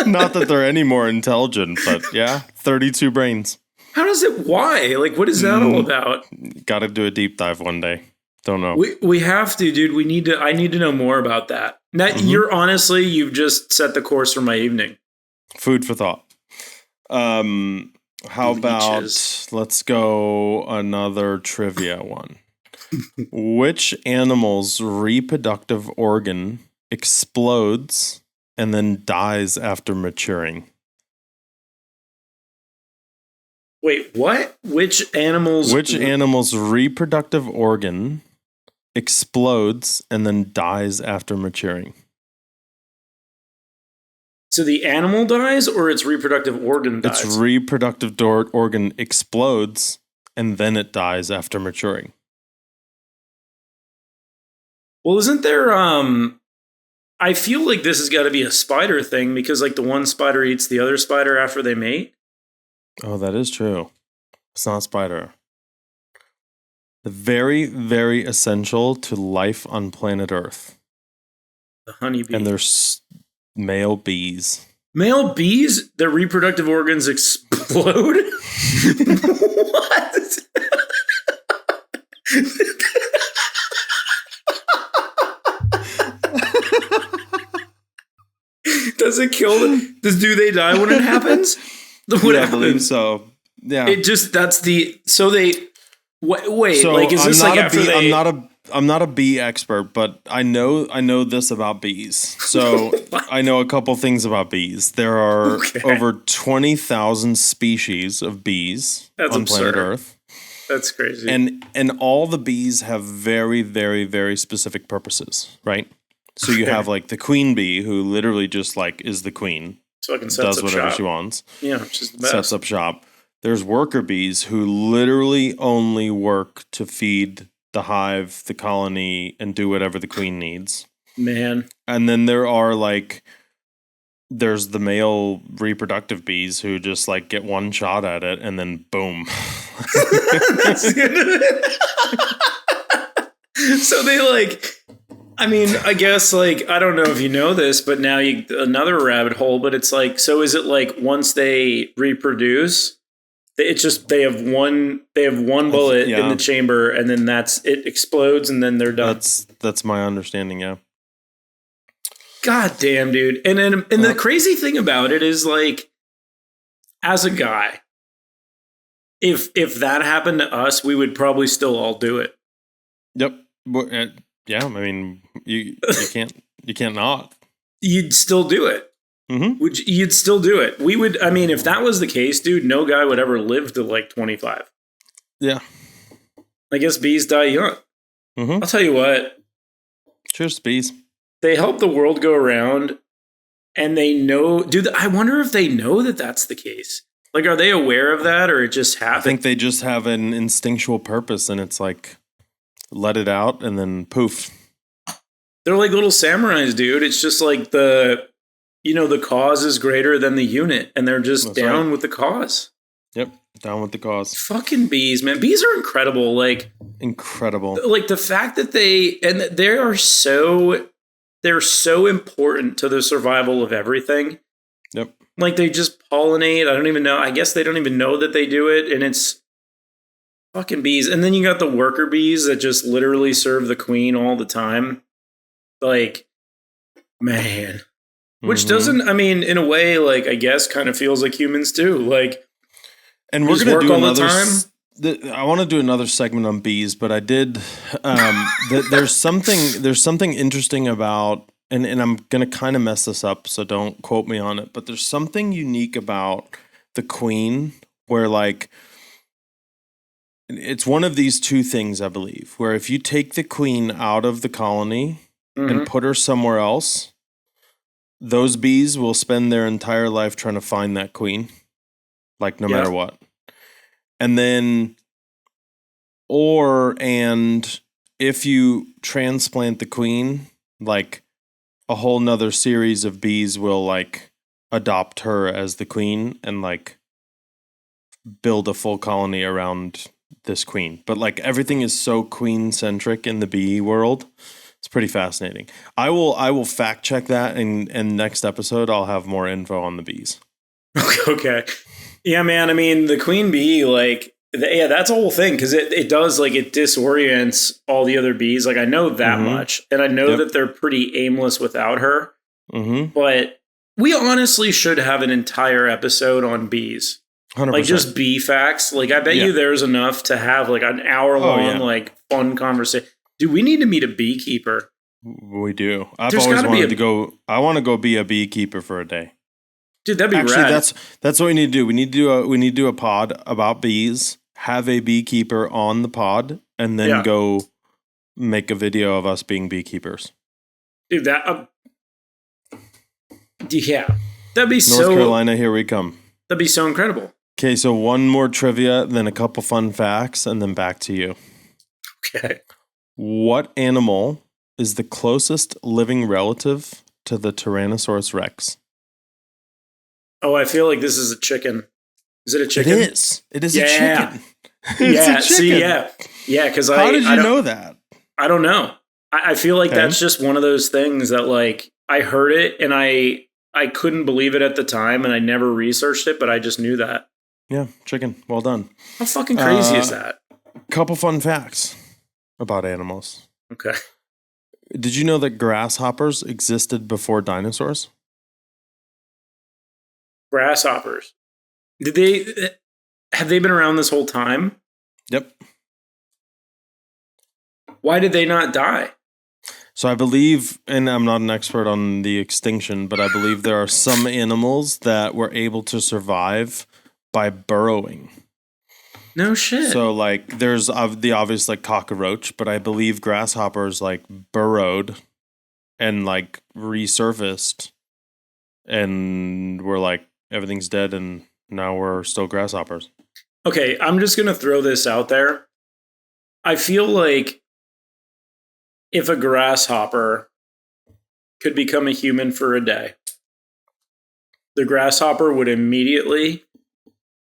A: Not that they're any more intelligent, but yeah, 32 brains.
B: How does it, why? Like, what is that all about?
A: Got to do a deep dive one day. Don't know.
B: We have to, dude. I need to know more about that. You've just set the course for my evening.
A: Food for thought. How about let's go another trivia one. Which animal's reproductive organ explodes and then dies after maturing?
B: Wait, what? Which animal's
A: reproductive organ explodes and then dies after maturing?
B: So the animal dies or its reproductive organ dies?
A: Its reproductive organ explodes and then it dies after maturing.
B: Well, isn't there I feel like this has got to be a spider thing because like the one spider eats the other spider after they mate.
A: Oh, that is true. It's not a spider. Very, very essential to life on planet Earth.
B: The honeybee.
A: And there's male bees.
B: Male bees? Their reproductive organs explode? What? Does it kill them? Do they die when it happens?
A: What happens? I believe so. Yeah.
B: It just, that's the, so they, wait,
A: so
B: like, is this like after they...
A: I'm not a bee expert, but I know this about bees. So I know a couple things about bees. There are over 20,000 species of bees on planet Earth.
B: That's crazy.
A: And all the bees have very, very, very specific purposes, right? So you have like the queen bee who literally just like is the queen.
B: So it can
A: does whatever she wants.
B: Yeah, she's the best.
A: Sets up shop. There's worker bees who literally only work to feed the hive, the colony, and do whatever the queen needs.
B: Man. And
A: then there's the male reproductive bees who just like get one shot at it and then boom.
B: So they like, I mean, I guess like, I don't know if you know this, but now another rabbit hole, but it's like, so is it like once they reproduce, it's just they have one bullet in the chamber and then it explodes and then they're done.
A: That's my understanding, yeah.
B: God damn, dude. And the crazy thing about it is like, as a guy, if that happened to us, we would probably still all do it.
A: Yep. Yeah, I mean, you can't not.
B: You'd still do it.
A: Mm-hmm.
B: You'd still do it. We would. I mean, if that was the case, dude, no guy would ever live to like 25.
A: Yeah.
B: I guess bees die young.
A: Mm-hmm.
B: I'll tell you what.
A: Cheers, bees.
B: They help the world go around, and they know. I wonder if they know that that's the case. Like, are they aware of that, or it just happens?
A: I think they just have an instinctual purpose, and it's like, let it out, and then poof.
B: They're like little samurais, dude. It's just like the cause is greater than the unit, and they're just down with the cause.
A: Yep, down with the cause.
B: Fucking bees, man. Bees are incredible. Like,
A: incredible.
B: Like the fact that they're so important to the survival of everything.
A: Yep.
B: Like they just pollinate. I don't even know. I guess they don't even know that they do it, and it's fucking bees. And then you got the worker bees that just literally serve the queen all the time. Like, man. Which doesn't, I mean, in a way, like, I guess kind of feels like humans too. Like,
A: and we're going to do another time. I want to do another segment on bees, but I did. There's something interesting about, and I'm going to kind of mess this up, so don't quote me on it. But there's something unique about the queen, where like it's one of these two things, I believe, where if you take the queen out of the colony and put her somewhere else, those bees will spend their entire life trying to find that queen, like no matter what. And then, and if you transplant the queen, like a whole nother series of bees will like adopt her as the queen and like build a full colony around this queen. But like everything is so queen centric in the bee world. It's pretty fascinating. I will fact check that, and next episode I'll have more info on the bees.
B: Okay. Yeah, man. I mean, the queen bee, like, that's a whole thing because it does like it disorients all the other bees. Like I know that much, and I know that they're pretty aimless without her.
A: Mm-hmm.
B: But We honestly should have an entire episode on bees.
A: 100%.
B: Like just bee facts. Like I bet you there's enough to have like an hour long like fun conversation. Dude, we need to meet a beekeeper.
A: We do. I've always wanted to go. I want to go be a beekeeper for a day.
B: Dude, that'd be rad.
A: That's what we need to do. We need to do a pod about bees. Have a beekeeper on the pod, and then go make a video of us being beekeepers.
B: Dude, that'd be
A: North Carolina, here we come.
B: That'd be so incredible.
A: Okay, so one more trivia, then a couple fun facts, and then back to you.
B: Okay.
A: What animal is the closest living relative to the Tyrannosaurus Rex?
B: Oh, I feel like this is a chicken. Is it a chicken?
A: It is. It is a chicken.
B: Yeah. See, yeah. Because
A: how did you know that?
B: I don't know. I feel like that's just one of those things that like I heard it and I couldn't believe it at the time and I never researched it, but I just knew that.
A: Yeah, chicken. Well done.
B: How fucking crazy is that?
A: Couple fun facts about animals.
B: Okay.
A: Did you know that grasshoppers existed before dinosaurs?
B: Grasshoppers. Have they been around this whole time?
A: Yep.
B: Why did they not die?
A: So I believe, and I'm not an expert on the extinction, but I believe there are some animals that were able to survive by burrowing.
B: No shit.
A: So like there's the obvious like cockroach, but I believe grasshoppers like burrowed and like resurfaced and we're like everything's dead and now we're still grasshoppers.
B: Okay, I'm just going to throw this out there. I feel like if a grasshopper could become a human for a day, the grasshopper would immediately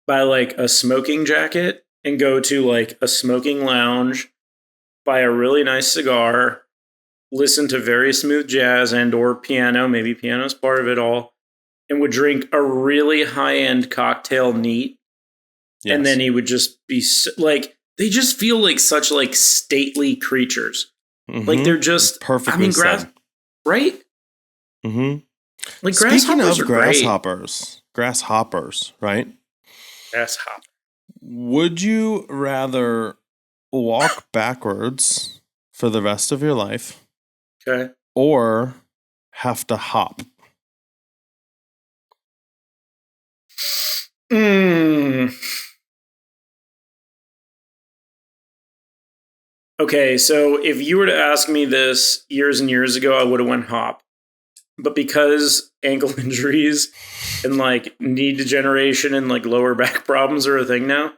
B: buy like a smoking jacket and go to like a smoking lounge, buy a really nice cigar, listen to very smooth jazz and or piano, maybe piano's part of it all, and would drink a really high-end cocktail neat. Yes. And then he would just be like, they just feel like such like stately creatures. Mm-hmm. Like they're just
A: perfectly said.
B: Right?
A: Mm-hmm.
B: Like
A: speaking
B: grasshoppers
A: of grasshoppers, right?
B: Grasshopper.
A: Would you rather walk backwards for the rest of your life?
B: Okay.
A: Or have to hop?
B: Okay, so if you were to ask me this years and years ago, I would have went hop. But because ankle injuries and like knee degeneration and like lower back problems are a thing now,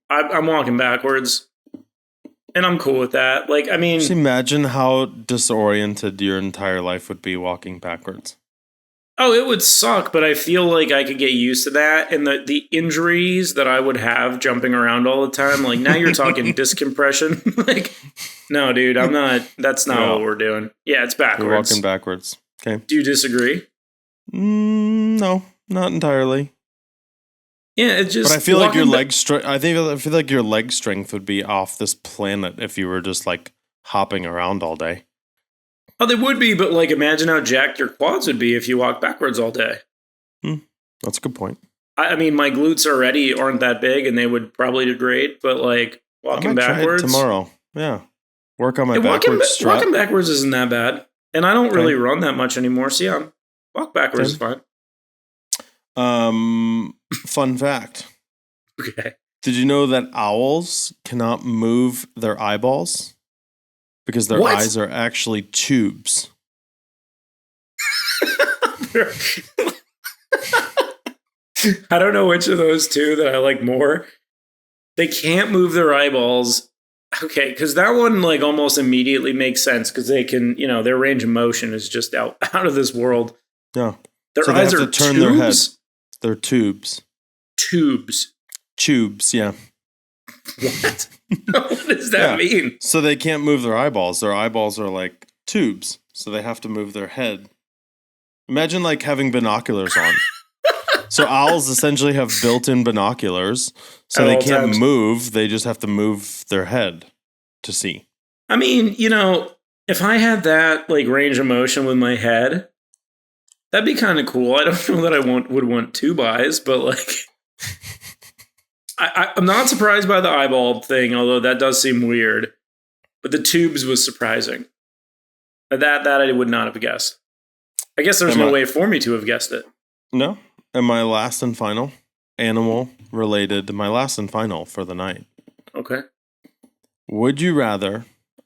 B: I'm walking backwards. And I'm cool with that. Like, I mean,
A: just imagine how disoriented your entire life would be walking backwards.
B: Oh, it would suck, but I feel like I could get used to that. And the injuries that I would have jumping around all the time, like now you're talking disc compression. Like, no, dude, I'm not. That's not what we're doing. Yeah, it's backwards.
A: You're walking backwards. Okay.
B: Do you disagree?
A: No, not entirely.
B: Yeah, it just.
A: But I feel like your leg strength. I feel like your leg strength would be off this planet if you were just like hopping around all day.
B: Oh, they would be, but like imagine how jacked your quads would be if you walk backwards all day.
A: That's a good point.
B: I mean, my glutes already aren't that big, and they would probably degrade. But like walking backwards
A: try it tomorrow, yeah, work on my backwards strut.
B: Walking backwards isn't that bad, and I don't really run that much anymore. So yeah, walk backwards is fine.
A: Fun fact.
B: Okay.
A: Did you know that owls cannot move their eyeballs? Because their eyes are actually tubes.
B: I don't know which of those two that I like more. They can't move their eyeballs. Okay, because that one like almost immediately makes sense because they can, their range of motion is just out of this world.
A: Yeah.
B: Their eyes are turn
A: their head. They're tubes. Tubes, yeah.
B: What? What does that mean?
A: So they can't move their eyeballs. Their eyeballs are like tubes. So they have to move their head. Imagine like having binoculars on. So owls essentially have built-in binoculars. So they can't move. They just have to move their head to see.
B: I mean, if I had that like range of motion with my head, That'd be kind of cool. I don't know that I would want 2 buys, but like, I'm not surprised by the eyeball thing, although that does seem weird. But the tubes was surprising. That I would not have guessed. I guess there's no way for me to have guessed it.
A: No. And my last and final, animal related, my last and final for the night.
B: Okay.
A: Would you rather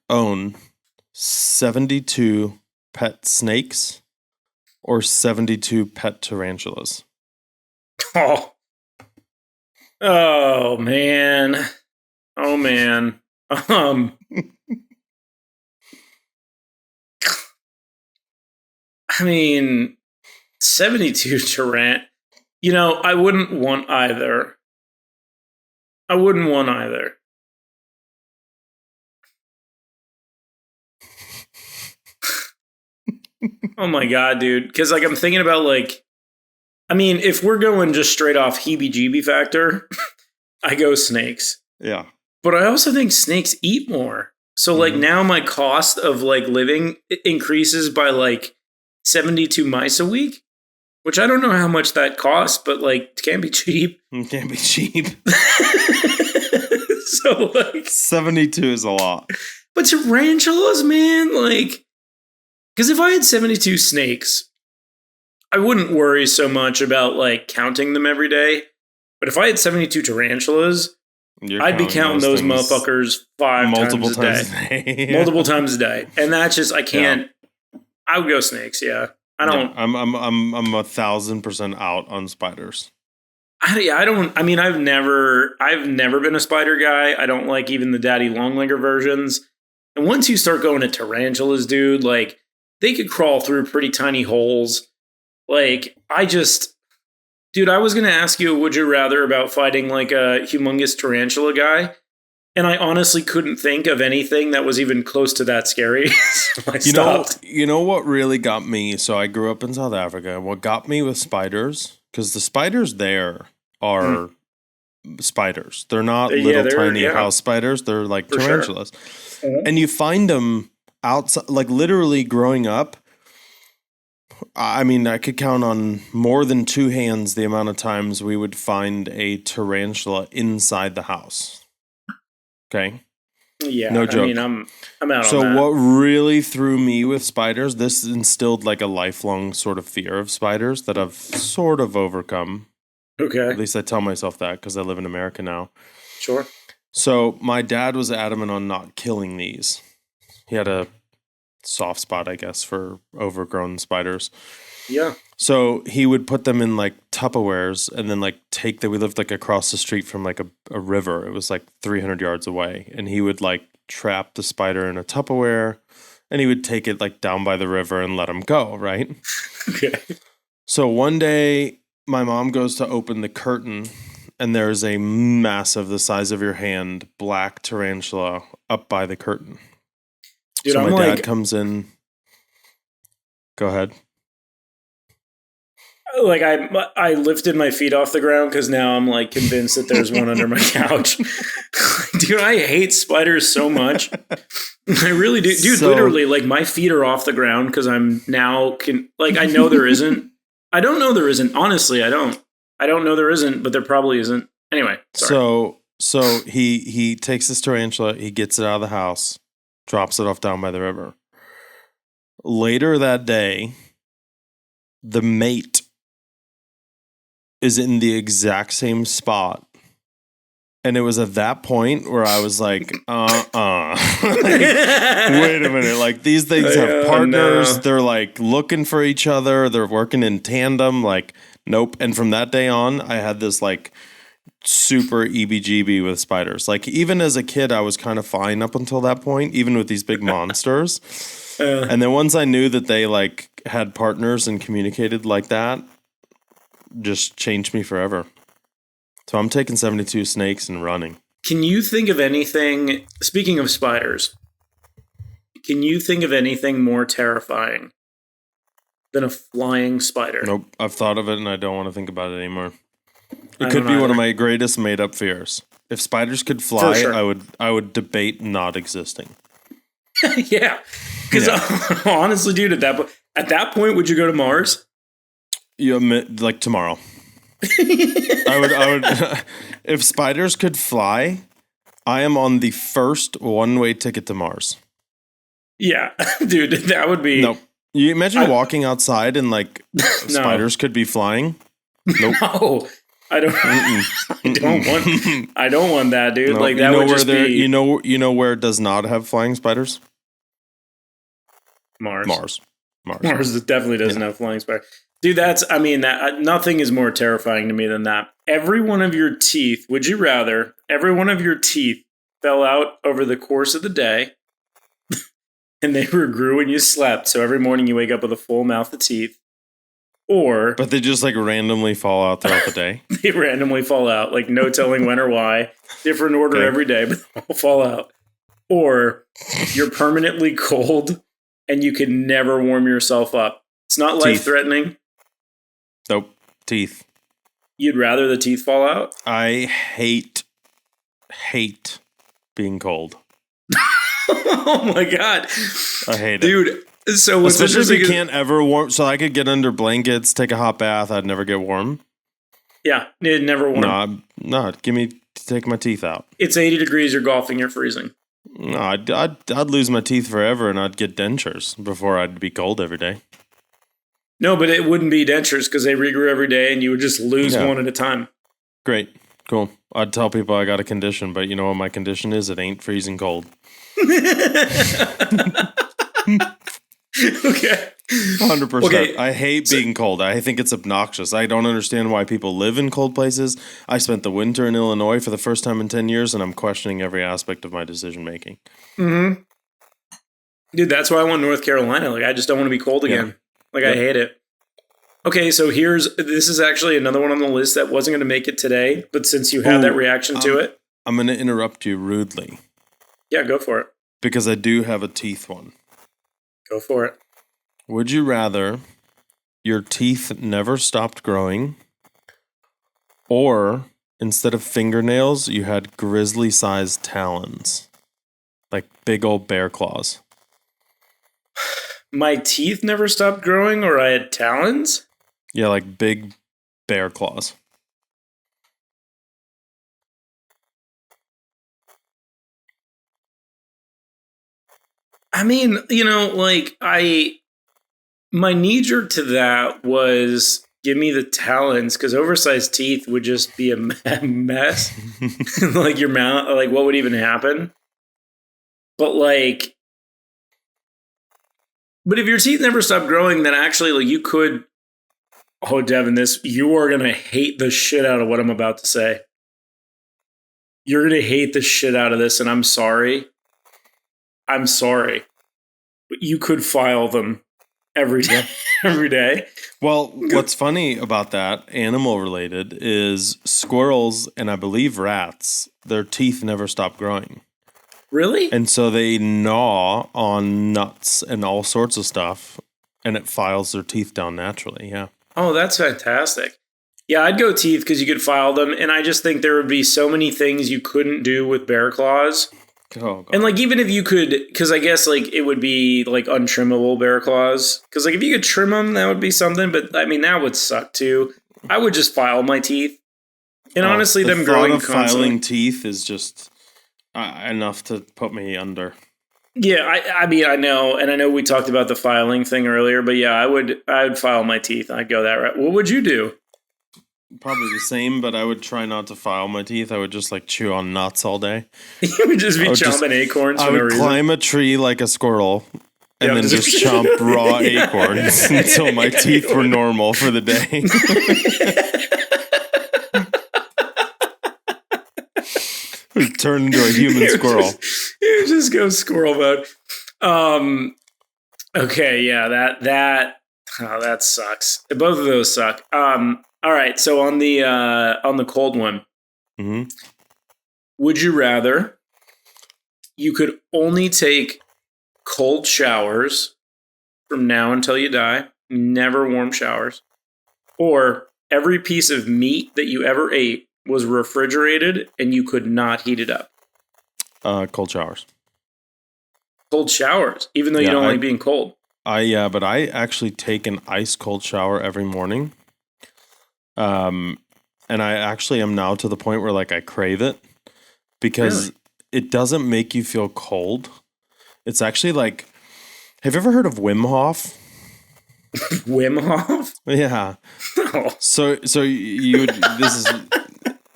A: own 72 pet snakes or 72 pet tarantulas?
B: Oh man. Oh man. I mean, 72 Tarant. You know, I wouldn't want either. Oh my god, dude. Because like I'm thinking about like, I mean, if we're going just straight off heebie-jeebie factor, I go snakes.
A: Yeah.
B: But I also think snakes eat more. So like now my cost of like living increases by like 72 mice a week, which I don't know how much that costs, but like it can't be cheap.
A: It can't be cheap.
B: So like
A: 72 is a lot.
B: But tarantulas, man, like, because if I had 72 snakes, I wouldn't worry so much about like counting them every day. But if I had 72 tarantulas, I'd be counting those motherfuckers multiple times a day. Multiple times a day. And that's just, I can't. Yeah. I would go snakes, yeah. I don't.
A: Yeah, I'm 1,000% out on spiders.
B: I don't. I mean, I've never been a spider guy. I don't like even the daddy longlegger versions. And once you start going to tarantulas, dude, like they could crawl through pretty tiny holes. Like dude, I was going to ask you, would you rather about fighting like a humongous tarantula guy? And I honestly couldn't think of anything that was even close to that scary. So I stopped.
A: You know what really got me? So I grew up in South Africa. What got me with spiders, because the spiders there are spiders. They're not little tiny house spiders. They're like tarantulas. Sure. And you find them outside, like literally growing up. I mean, I could count on more than 2 hands the amount of times we would find a tarantula inside the house. Okay?
B: Yeah,
A: no joke.
B: I mean, I'm out on that.
A: So what really threw me with spiders, this instilled like a lifelong sort of fear of spiders that I've sort of overcome.
B: Okay.
A: At least I tell myself that because I live in America now.
B: Sure.
A: So my dad was adamant on not killing these. He had a soft spot, I guess, for overgrown spiders.
B: Yeah.
A: So he would put them in like Tupperwares and then like we lived like across the street from like a river. It was like 300 yards away. And he would like trap the spider in a Tupperware and he would take it like down by the river and let him go, right?
B: Okay.
A: So one day my mom goes to open the curtain and there's a massive, the size of your hand, black tarantula up by the curtain. Dude, so my dad comes in. Go ahead.
B: Like I lifted my feet off the ground because now I'm like convinced that there's one under my couch. Dude, I hate spiders so much. I really do. Dude, literally, like my feet are off the ground because I'm now I know there isn't. I don't know there isn't. Honestly, I don't. I don't know there isn't, but there probably isn't. Anyway, sorry.
A: So he takes this tarantula, he gets it out of the house, drops it off down by the river. Later that day, the mate is in the exact same spot. And it was at that point where I was like, like, wait a minute. Like, these things have partners. No. They're like looking for each other. They're working in tandem. Like, nope. And from that day on, I had this like super EBGB with spiders. Like, even as a kid, I was kind of fine up until that point, even with these big monsters. And then once I knew that they like had partners and communicated like that, just changed me forever. So I'm taking 72 snakes and running.
B: Can you think of anything, speaking of spiders, can you think of anything more terrifying than a flying spider?
A: Nope. I've thought of it and I don't want to think about it anymore. It could be one of my greatest made up fears. If spiders could fly, sure. I would debate not existing.
B: Yeah. Because honestly, dude, at that point, would you go to Mars?
A: You admit, like tomorrow. I would. If spiders could fly, I am on the first one-way ticket to Mars.
B: Yeah, dude, that would be.
A: Nope. You imagine walking outside and like spiders could be flying? Nope.
B: No, I don't. I don't want that, dude.
A: Nope.
B: Like that would just be.
A: You know where it does not have flying spiders?
B: Mars.
A: Mars
B: definitely doesn't have flying spiders. Dude, that nothing is more terrifying to me than that. Every one of your teeth, would you rather every one of your teeth fell out over the course of the day and they regrew when you slept, so every morning you wake up with a full mouth of teeth, or
A: but they just like randomly fall out throughout the day?
B: They randomly fall out, like no telling when or why, different order every day, but they'll fall out. Or you're permanently cold and you can never warm yourself up. It's not life-threatening.
A: Nope. Teeth.
B: You'd rather the teeth fall out?
A: I hate being cold.
B: Oh my God.
A: I hate it.
B: Dude, so what's
A: especially if you can't ever warm, so I could get under blankets, take a hot bath, I'd never get warm.
B: Yeah, it'd never warm.
A: No, take my teeth out.
B: It's 80 degrees, you're golfing, you're freezing.
A: No, I'd lose my teeth forever and I'd get dentures before I'd be cold every day.
B: No, but it wouldn't be dentures because they regrew every day and you would just lose one at a time.
A: Great. Cool. I'd tell people I got a condition, but you know what my condition is? It ain't freezing cold.
B: Okay.
A: 100%.
B: Okay.
A: I hate being cold. I think it's obnoxious. I don't understand why people live in cold places. I spent the winter in Illinois for the first time in 10 years, and I'm questioning every aspect of my decision making.
B: Mm-hmm. Dude, that's why I want North Carolina. Like, I just don't want to be cold again. Like, I hate it. Okay, so this is actually another one on the list that wasn't going to make it today, but since you had that reaction to it.
A: I'm going to interrupt you rudely.
B: Yeah, go for it.
A: Because I do have a teeth one.
B: Go for it.
A: Would you rather your teeth never stopped growing, or instead of fingernails, you had grizzly-sized talons? Like big old bear claws.
B: My teeth never stopped growing, or I had talons?
A: Yeah, like big bear claws.
B: I mean, my knee jerk to that was give me the talons, because oversized teeth would just be a mess. Like your mouth, like what would even happen? But if your teeth never stopped growing, then actually like you could, oh Devon, you are going to hate the shit out of what I'm about to say. You're going to hate the shit out of this, and I'm sorry. I'm sorry, but you could file them every day. Every day.
A: Well, what's funny about that, animal related, is squirrels and I believe rats, their teeth never stop growing.
B: Really?
A: And so they gnaw on nuts and all sorts of stuff, and it files their teeth down naturally. Yeah.
B: Oh, that's fantastic. Yeah, I'd go teeth because you could file them, and I just think there would be so many things you couldn't do with bear claws.
A: Oh, God.
B: And like even if you could, because I guess like it would be like untrimmable bear claws. Because like if you could trim them, that would be something. But I mean that would suck too. I would just file my teeth. And honestly, them growing
A: of filing teeth is just enough to put me under.
B: Yeah, I mean I know, and I know we talked about the filing thing earlier, but yeah, I would file my teeth. I'd go that route. What would you do?
A: Probably the same, but I would try not to file my teeth. I would just like chew on nuts all day.
B: You would just be chomping acorns for no reason.
A: I would climb a tree like a squirrel and then just chomp raw acorns until my teeth were normal for the day. Turn into a human squirrel.
B: You just go squirrel mode. Okay, yeah, that sucks. Both of those suck. All right, so on the cold one, would you rather you could only take cold showers from now until you die, never warm showers, or every piece of meat that you ever ate was refrigerated and you could not heat it up?
A: Cold showers.
B: Cold showers, even though you don't like being cold.
A: But I actually take an ice cold shower every morning. And I actually am now to the point where like I crave it because it doesn't make you feel cold. It's actually like, have you ever heard of Wim Hof?
B: Wim Hof?
A: Yeah.
B: No.
A: So this is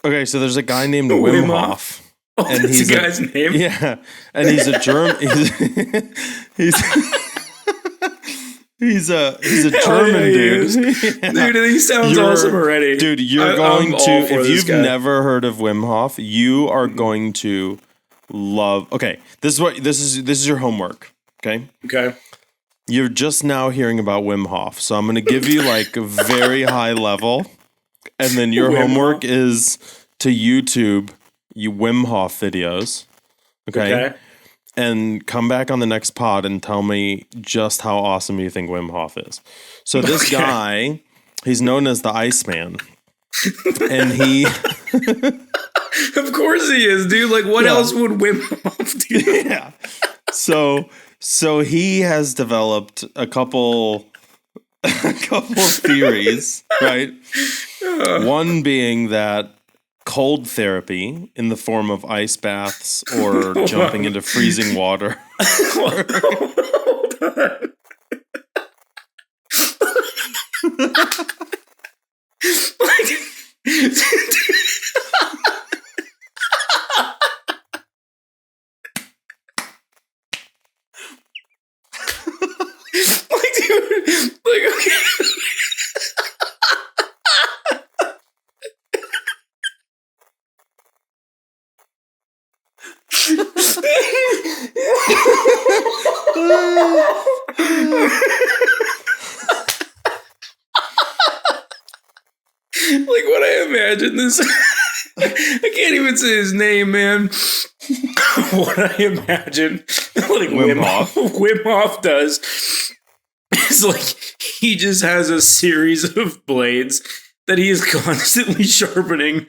A: okay. So there's a guy named Wim Hof,
B: Oh, and that's the guy's name.
A: Yeah, and he's a German. He's a German dude.
B: Yeah. Dude, he sounds awesome already.
A: Dude, you're going to, if you've never heard of Wim Hof, you are going to love. Okay, this is your homework. Okay.
B: Okay.
A: You're just now hearing about Wim Hof, so I'm going to give you like a very high level, and then your homework is to YouTube you Wim Hof videos. Okay. And come back on the next pod and tell me just how awesome you think Wim Hof is. So this guy, he's known as the Iceman. And he...
B: Of course he is, dude. Like, what else would Wim Hof do?
A: Yeah. So he has developed a couple theories, right? One being that cold therapy in the form of ice baths or jumping into freezing water.
B: Hold on. Like, dude, like, okay. Like what I imagine this, I can't even say his name, man. What I imagine, like Wim Hof does, is like he just has a series of blades that he is constantly sharpening,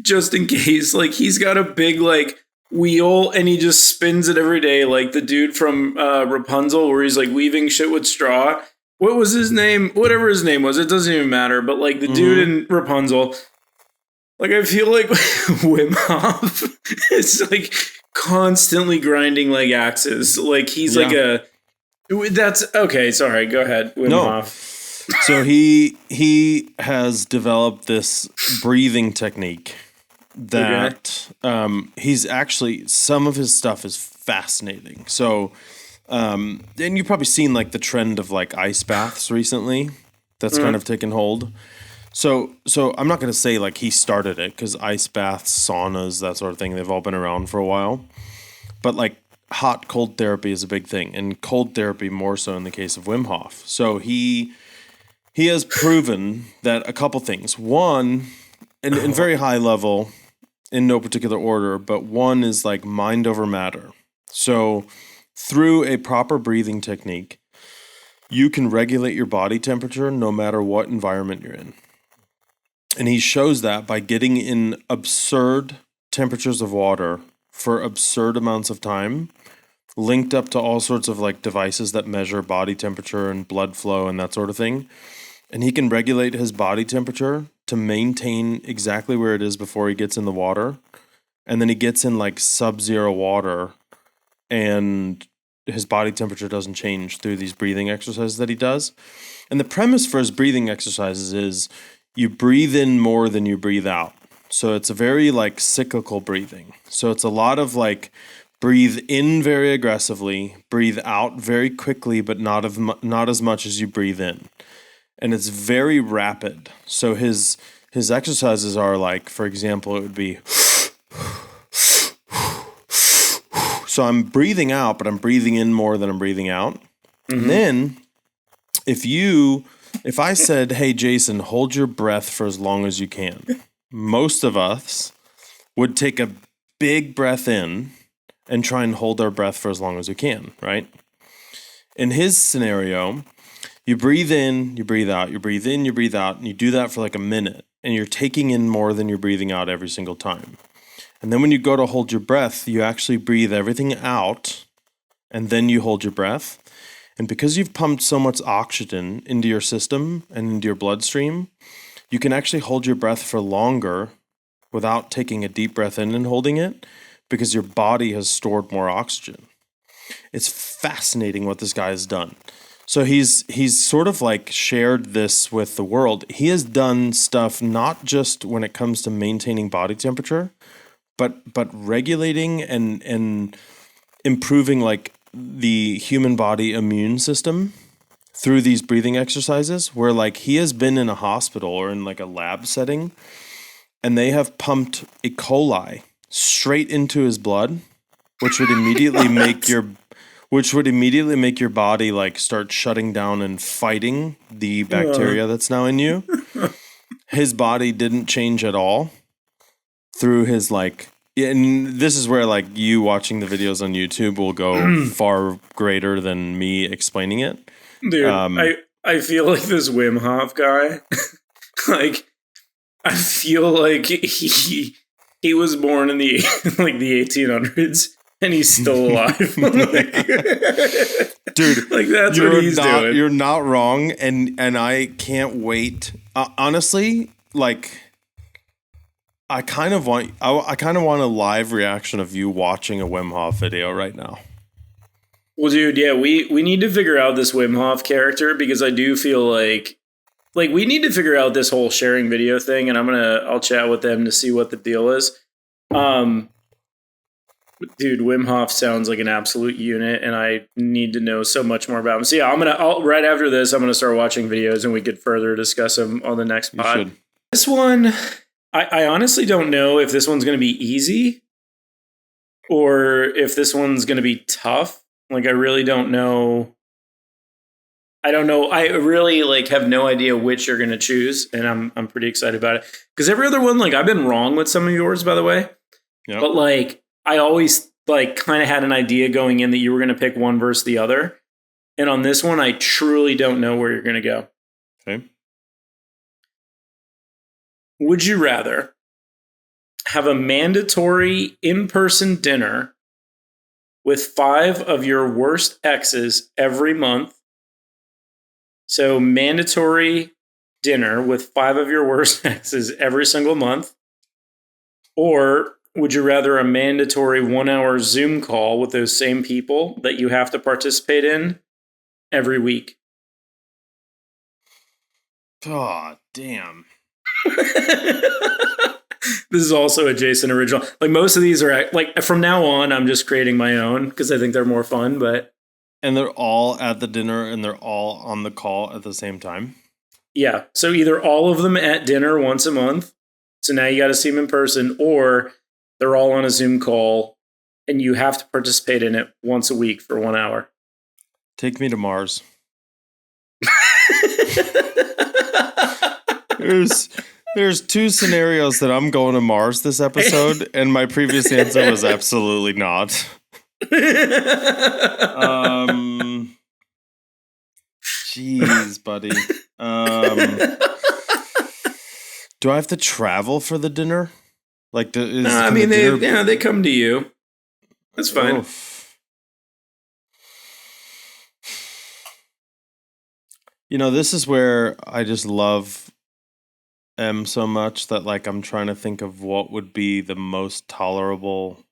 B: just in case. Like he's got a big like wheel and he just spins it every day, like the dude from Rapunzel, where he's like weaving shit with straw. What was his name? Whatever his name was, it doesn't even matter. But like the dude in Rapunzel, like I feel like Wim Hof is like constantly grinding like axes. Like he's like a. That's okay. Sorry, go ahead, Wim Hof.
A: So he has developed this breathing technique that he's actually, some of his stuff is fascinating. So. And you've probably seen like the trend of like ice baths recently. That's kind of taken hold. So I'm not going to say like he started it, because ice baths, saunas, that sort of thing, they've all been around for a while. But like hot cold therapy is a big thing, and cold therapy more so in the case of Wim Hof. So he has proven that a couple things. One, in very high level, in no particular order, but one is like mind over matter. So through a proper breathing technique, you can regulate your body temperature no matter what environment you're in. And he shows that by getting in absurd temperatures of water for absurd amounts of time, linked up to all sorts of like devices that measure body temperature and blood flow and that sort of thing. And he can regulate his body temperature to maintain exactly where it is before he gets in the water. And then he gets in like sub-zero water, and his body temperature doesn't change through these breathing exercises that he does. And the premise for his breathing exercises is you breathe in more than you breathe out. So it's a very like cyclical breathing. So it's a lot of like breathe in very aggressively, breathe out very quickly, but not as much as you breathe in. And it's very rapid. So his exercises are like, for example, it would be... So I'm breathing out, but I'm breathing in more than I'm breathing out. Mm-hmm. And then if I said, hey, Jason, hold your breath for as long as you can, most of us would take a big breath in and try and hold our breath for as long as we can, right? In his scenario, you breathe in, you breathe out, you breathe in, you breathe out, and you do that for like a minute, and you're taking in more than you're breathing out every single time. And then when you go to hold your breath, you actually breathe everything out, and then you hold your breath. And because you've pumped so much oxygen into your system and into your bloodstream, you can actually hold your breath for longer without taking a deep breath in and holding it because your body has stored more oxygen. It's fascinating what this guy has done. So he's sort of like shared this with the world. He has done stuff not just when it comes to maintaining body temperature, but regulating and improving like the human body immune system through these breathing exercises, where like he has been in a hospital or in like a lab setting and they have pumped E. coli straight into his blood, which would immediately make your body like start shutting down and fighting the bacteria that's now in you. His body didn't change at all through his like, and this is where like you watching the videos on YouTube will go far greater than me explaining it.
B: Dude, I feel like this Wim Hof guy, like, I feel like he was born in the like the 1800s and he's still alive.
A: Dude,
B: like that's what he's doing.
A: You're not wrong, and I can't wait. Honestly, like I kind of want a live reaction of you watching a Wim Hof video right now.
B: Well, dude, yeah, we need to figure out this Wim Hof character because I do feel like we need to figure out this whole sharing video thing, and I'll chat with them to see what the deal is. Dude, Wim Hof sounds like an absolute unit, and I need to know so much more about him. So yeah, right after this, I'm gonna start watching videos, and we could further discuss them on the next pod.
A: You should.
B: This one, I honestly don't know if this one's gonna be easy or if this one's gonna be tough. Like, I really don't know. I don't know. I really like have no idea which you're gonna choose, and I'm pretty excited about it because every other one, like, I've been wrong with some of yours, by the way.
A: Yep.
B: But like, I always like kind of had an idea going in that you were going to pick one versus the other. And on this one, I truly don't know where you're going to go.
A: Okay.
B: Would you rather have a mandatory in-person dinner with 5 of your worst exes every month? So mandatory dinner with 5 of your worst exes every single month. Or would you rather a mandatory 1-hour Zoom call with those same people that you have to participate in every week?
A: God damn.
B: This is also a Jason original. Like, most of these are like, from now on, I'm just creating my own because I think they're more fun.
A: And they're all at the dinner and they're all on the call at the same time.
B: Yeah. So either all of them at dinner once a month. So now you got to see them in person, or they're all on a Zoom call and you have to participate in it once a week for 1 hour.
A: Take me to Mars. There's 2 scenarios that I'm going to Mars this episode, and my previous answer was absolutely not. Jeez, buddy. Do I have to travel for the dinner? Like,
B: they come to you. That's fine. Oof.
A: You know, this is where I just love M so much that, like, I'm trying to think of what would be the most tolerable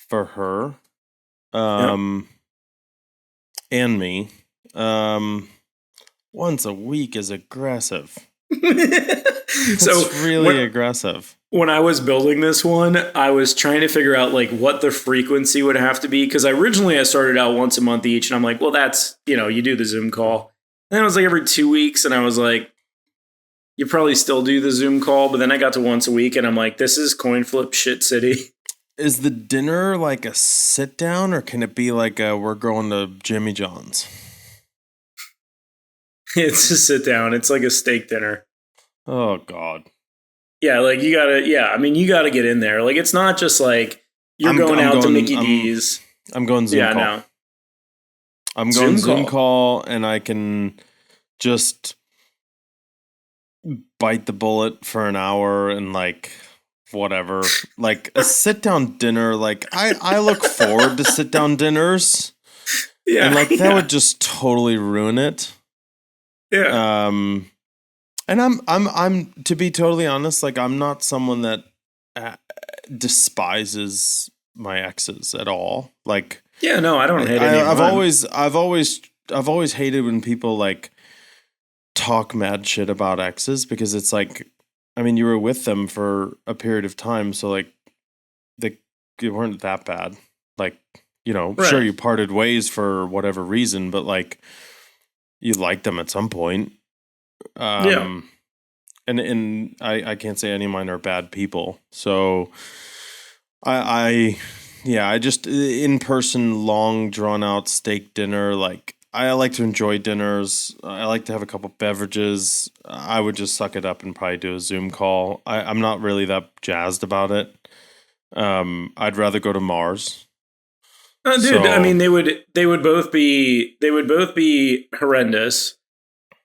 A: for her, and me. Once a week is aggressive. It's really aggressive.
B: When I was building this one, I was trying to figure out like what the frequency would have to be, because originally I started out once a month each, and I'm like, well, that's, you do the Zoom call. And then it was like every 2 weeks, and I was like, you probably still do the Zoom call, but then I got to once a week, and I'm like, this is coin flip shit city.
A: Is the dinner like a sit down, or can it be like we're going to Jimmy John's?
B: It's a sit down. It's like a steak dinner.
A: Oh God.
B: Yeah, like you gotta get in there. Like, it's not just like you're going out to Mickey D's.
A: I'm going Zoom call. No. I'm going Zoom call, and I can just bite the bullet for an hour and like whatever. Like a sit down dinner, like I look forward to sit down dinners. Yeah. And like that would just totally ruin it.
B: Yeah.
A: And I'm to be totally honest, like I'm not someone that despises my exes at all. Like,
B: yeah, no, I don't hate any of
A: I've
B: mine.
A: I've always hated when people like talk mad shit about exes because it's like, I mean, you were with them for a period of time, so like they weren't that bad. Like, you know,
B: Right.
A: sure you parted ways for whatever reason, but like you liked them at some point.
B: Yeah.
A: And I can't say any of mine are bad people. So I yeah, I just in person long drawn out steak dinner, like I like to enjoy dinners. I like to have a couple beverages. I would just suck it up and probably do a Zoom call. I'm not really that jazzed about it. I'd rather go to Mars.
B: Dude, I
A: So
B: mean, they would both be horrendous,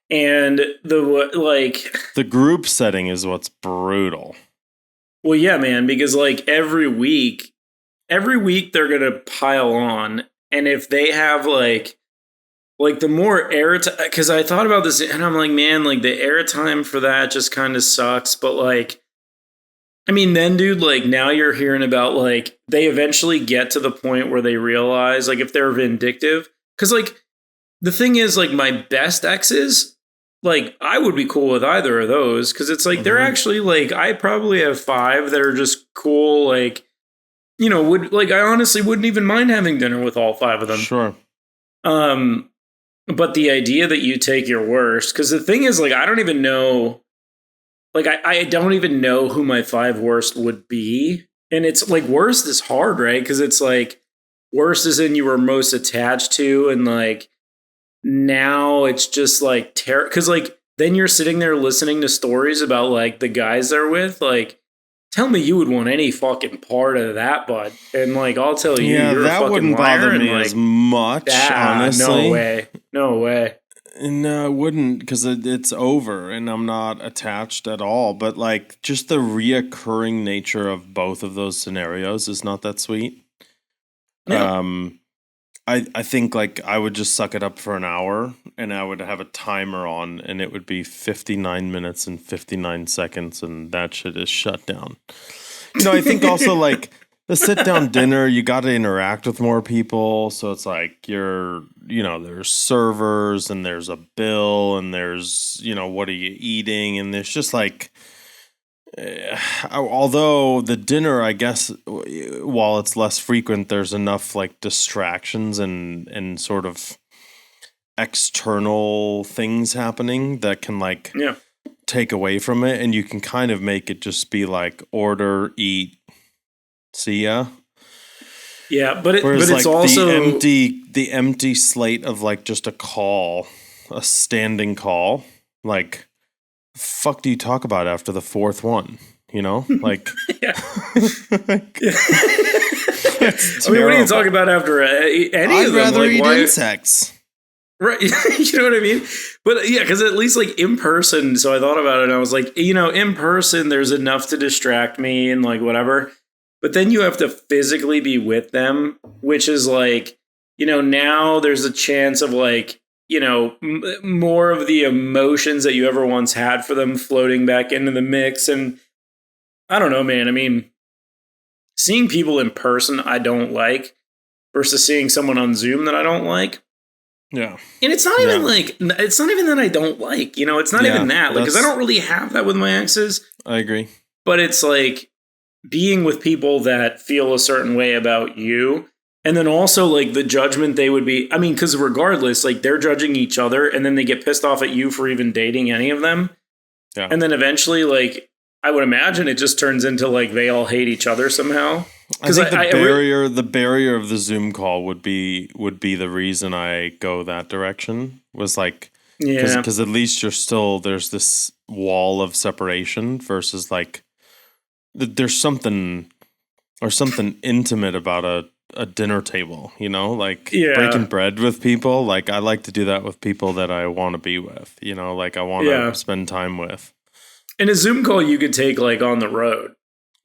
B: and
A: the group setting is what's brutal.
B: well, yeah, man, because like every week they're gonna pile on, and if they have like the more airtime, because I thought about this and I'm like, man, like the airtime for that just kind of sucks, but like. I mean, then, dude, like now you're hearing about like they eventually get to the point where they realize, like, if they're vindictive, because like the thing is, like, my best exes, like, I would be cool with either of those because it's like they're actually like, I probably have 5 that are just cool, like, you know, would like, I honestly wouldn't even mind having dinner with all 5 of them.
A: Sure.
B: But the idea that you take your worst, because the thing is, like, I don't even know. Like, I don't even know who my 5 worst would be. And it's like worst is hard, right? Because it's like worst is in you were most attached to. And like now it's just like terror. Because like then you're sitting there listening to stories about like the guys they're with. Like, tell me you would want any fucking part of that, bud. And like, I'll tell you,
A: Yeah,
B: you're a
A: that
B: fucking
A: wouldn't
B: liar.
A: bother
B: And
A: me
B: like,
A: as much, honestly.
B: no way. No way.
A: No, it wouldn't because it's over and I'm not attached at all. But like just the reoccurring nature of both of those scenarios is not that sweet.
B: Yeah.
A: I think like I would just suck it up for an hour and I would have a timer on and it would be 59 minutes and 59 seconds and that shit is shut down. You know, I think also like the sit down dinner, you got to interact with more people. So it's like there's servers and there's a bill and there's, what are you eating? And there's just like, although the dinner, I guess, while it's less frequent, there's enough like distractions and sort of external things happening that can like take away from it. And you can kind of make it just be like order, eat, see ya.
B: Yeah, but
A: Whereas
B: it's
A: like
B: also
A: the empty slate of like just a standing call. Like, fuck do you talk about after the 4th one? You know, like.
B: like, I mean, what are you talking about after any
A: I'd
B: of them?
A: rather
B: like,
A: eat
B: why?
A: Insects.
B: Right, you know what I mean? But yeah, because at least like in person. So I thought about it, and I was like, in person, there's enough to distract me and like whatever. But then you have to physically be with them, which is like, now there's a chance of like, more of the emotions that you ever once had for them floating back into the mix. And I don't know, man. I mean, seeing people in person, I don't like versus seeing someone on Zoom that I don't like.
A: Yeah.
B: And it's not even it's not even that I don't like, it's not even that. Like, because I don't really have that with my exes.
A: I agree.
B: But it's like being with people that feel a certain way about you. And then also like the judgment they would be, I mean, because regardless, like they're judging each other and then they get pissed off at you for even dating any of them.
A: Yeah.
B: And then eventually, like, I would imagine it just turns into like they all hate each other somehow.
A: I think the barrier of the Zoom call would be the reason I go that direction was like, because at least there's this wall of separation versus like there's something intimate about a dinner table, like breaking bread with people. Like I like to do that with people that I want to be with, like I want to spend time with.
B: And a Zoom call you could take like on the road.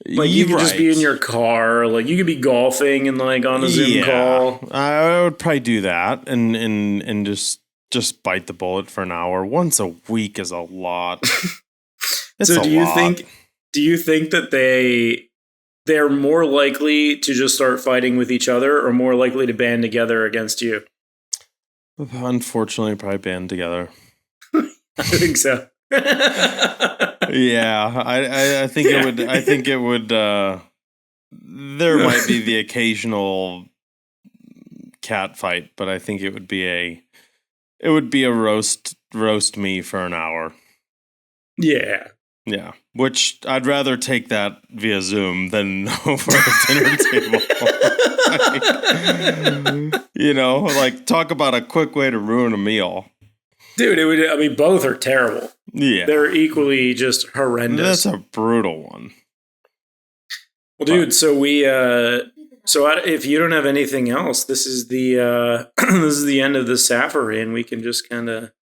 B: Like you could just be in your car, like you could be golfing and like on a Zoom call.
A: I would probably do that and just just bite the bullet for an hour. Once a week is a lot.
B: So do you think that they're more likely to just start fighting with each other or more likely to band together against you?
A: Unfortunately, probably band together.
B: I think so.
A: Yeah, I think it would. I think it would. There might be the occasional cat fight, but I think it would be a roast me for an hour.
B: Yeah.
A: Yeah, which I'd rather take that via Zoom than over a dinner table. Like talk about a quick way to ruin a meal.
B: Dude, both are terrible.
A: Yeah.
B: They're equally just horrendous.
A: That's a brutal one.
B: Well, dude, so if you don't have anything else, this is the this is the end of the Safari, and we can just kind of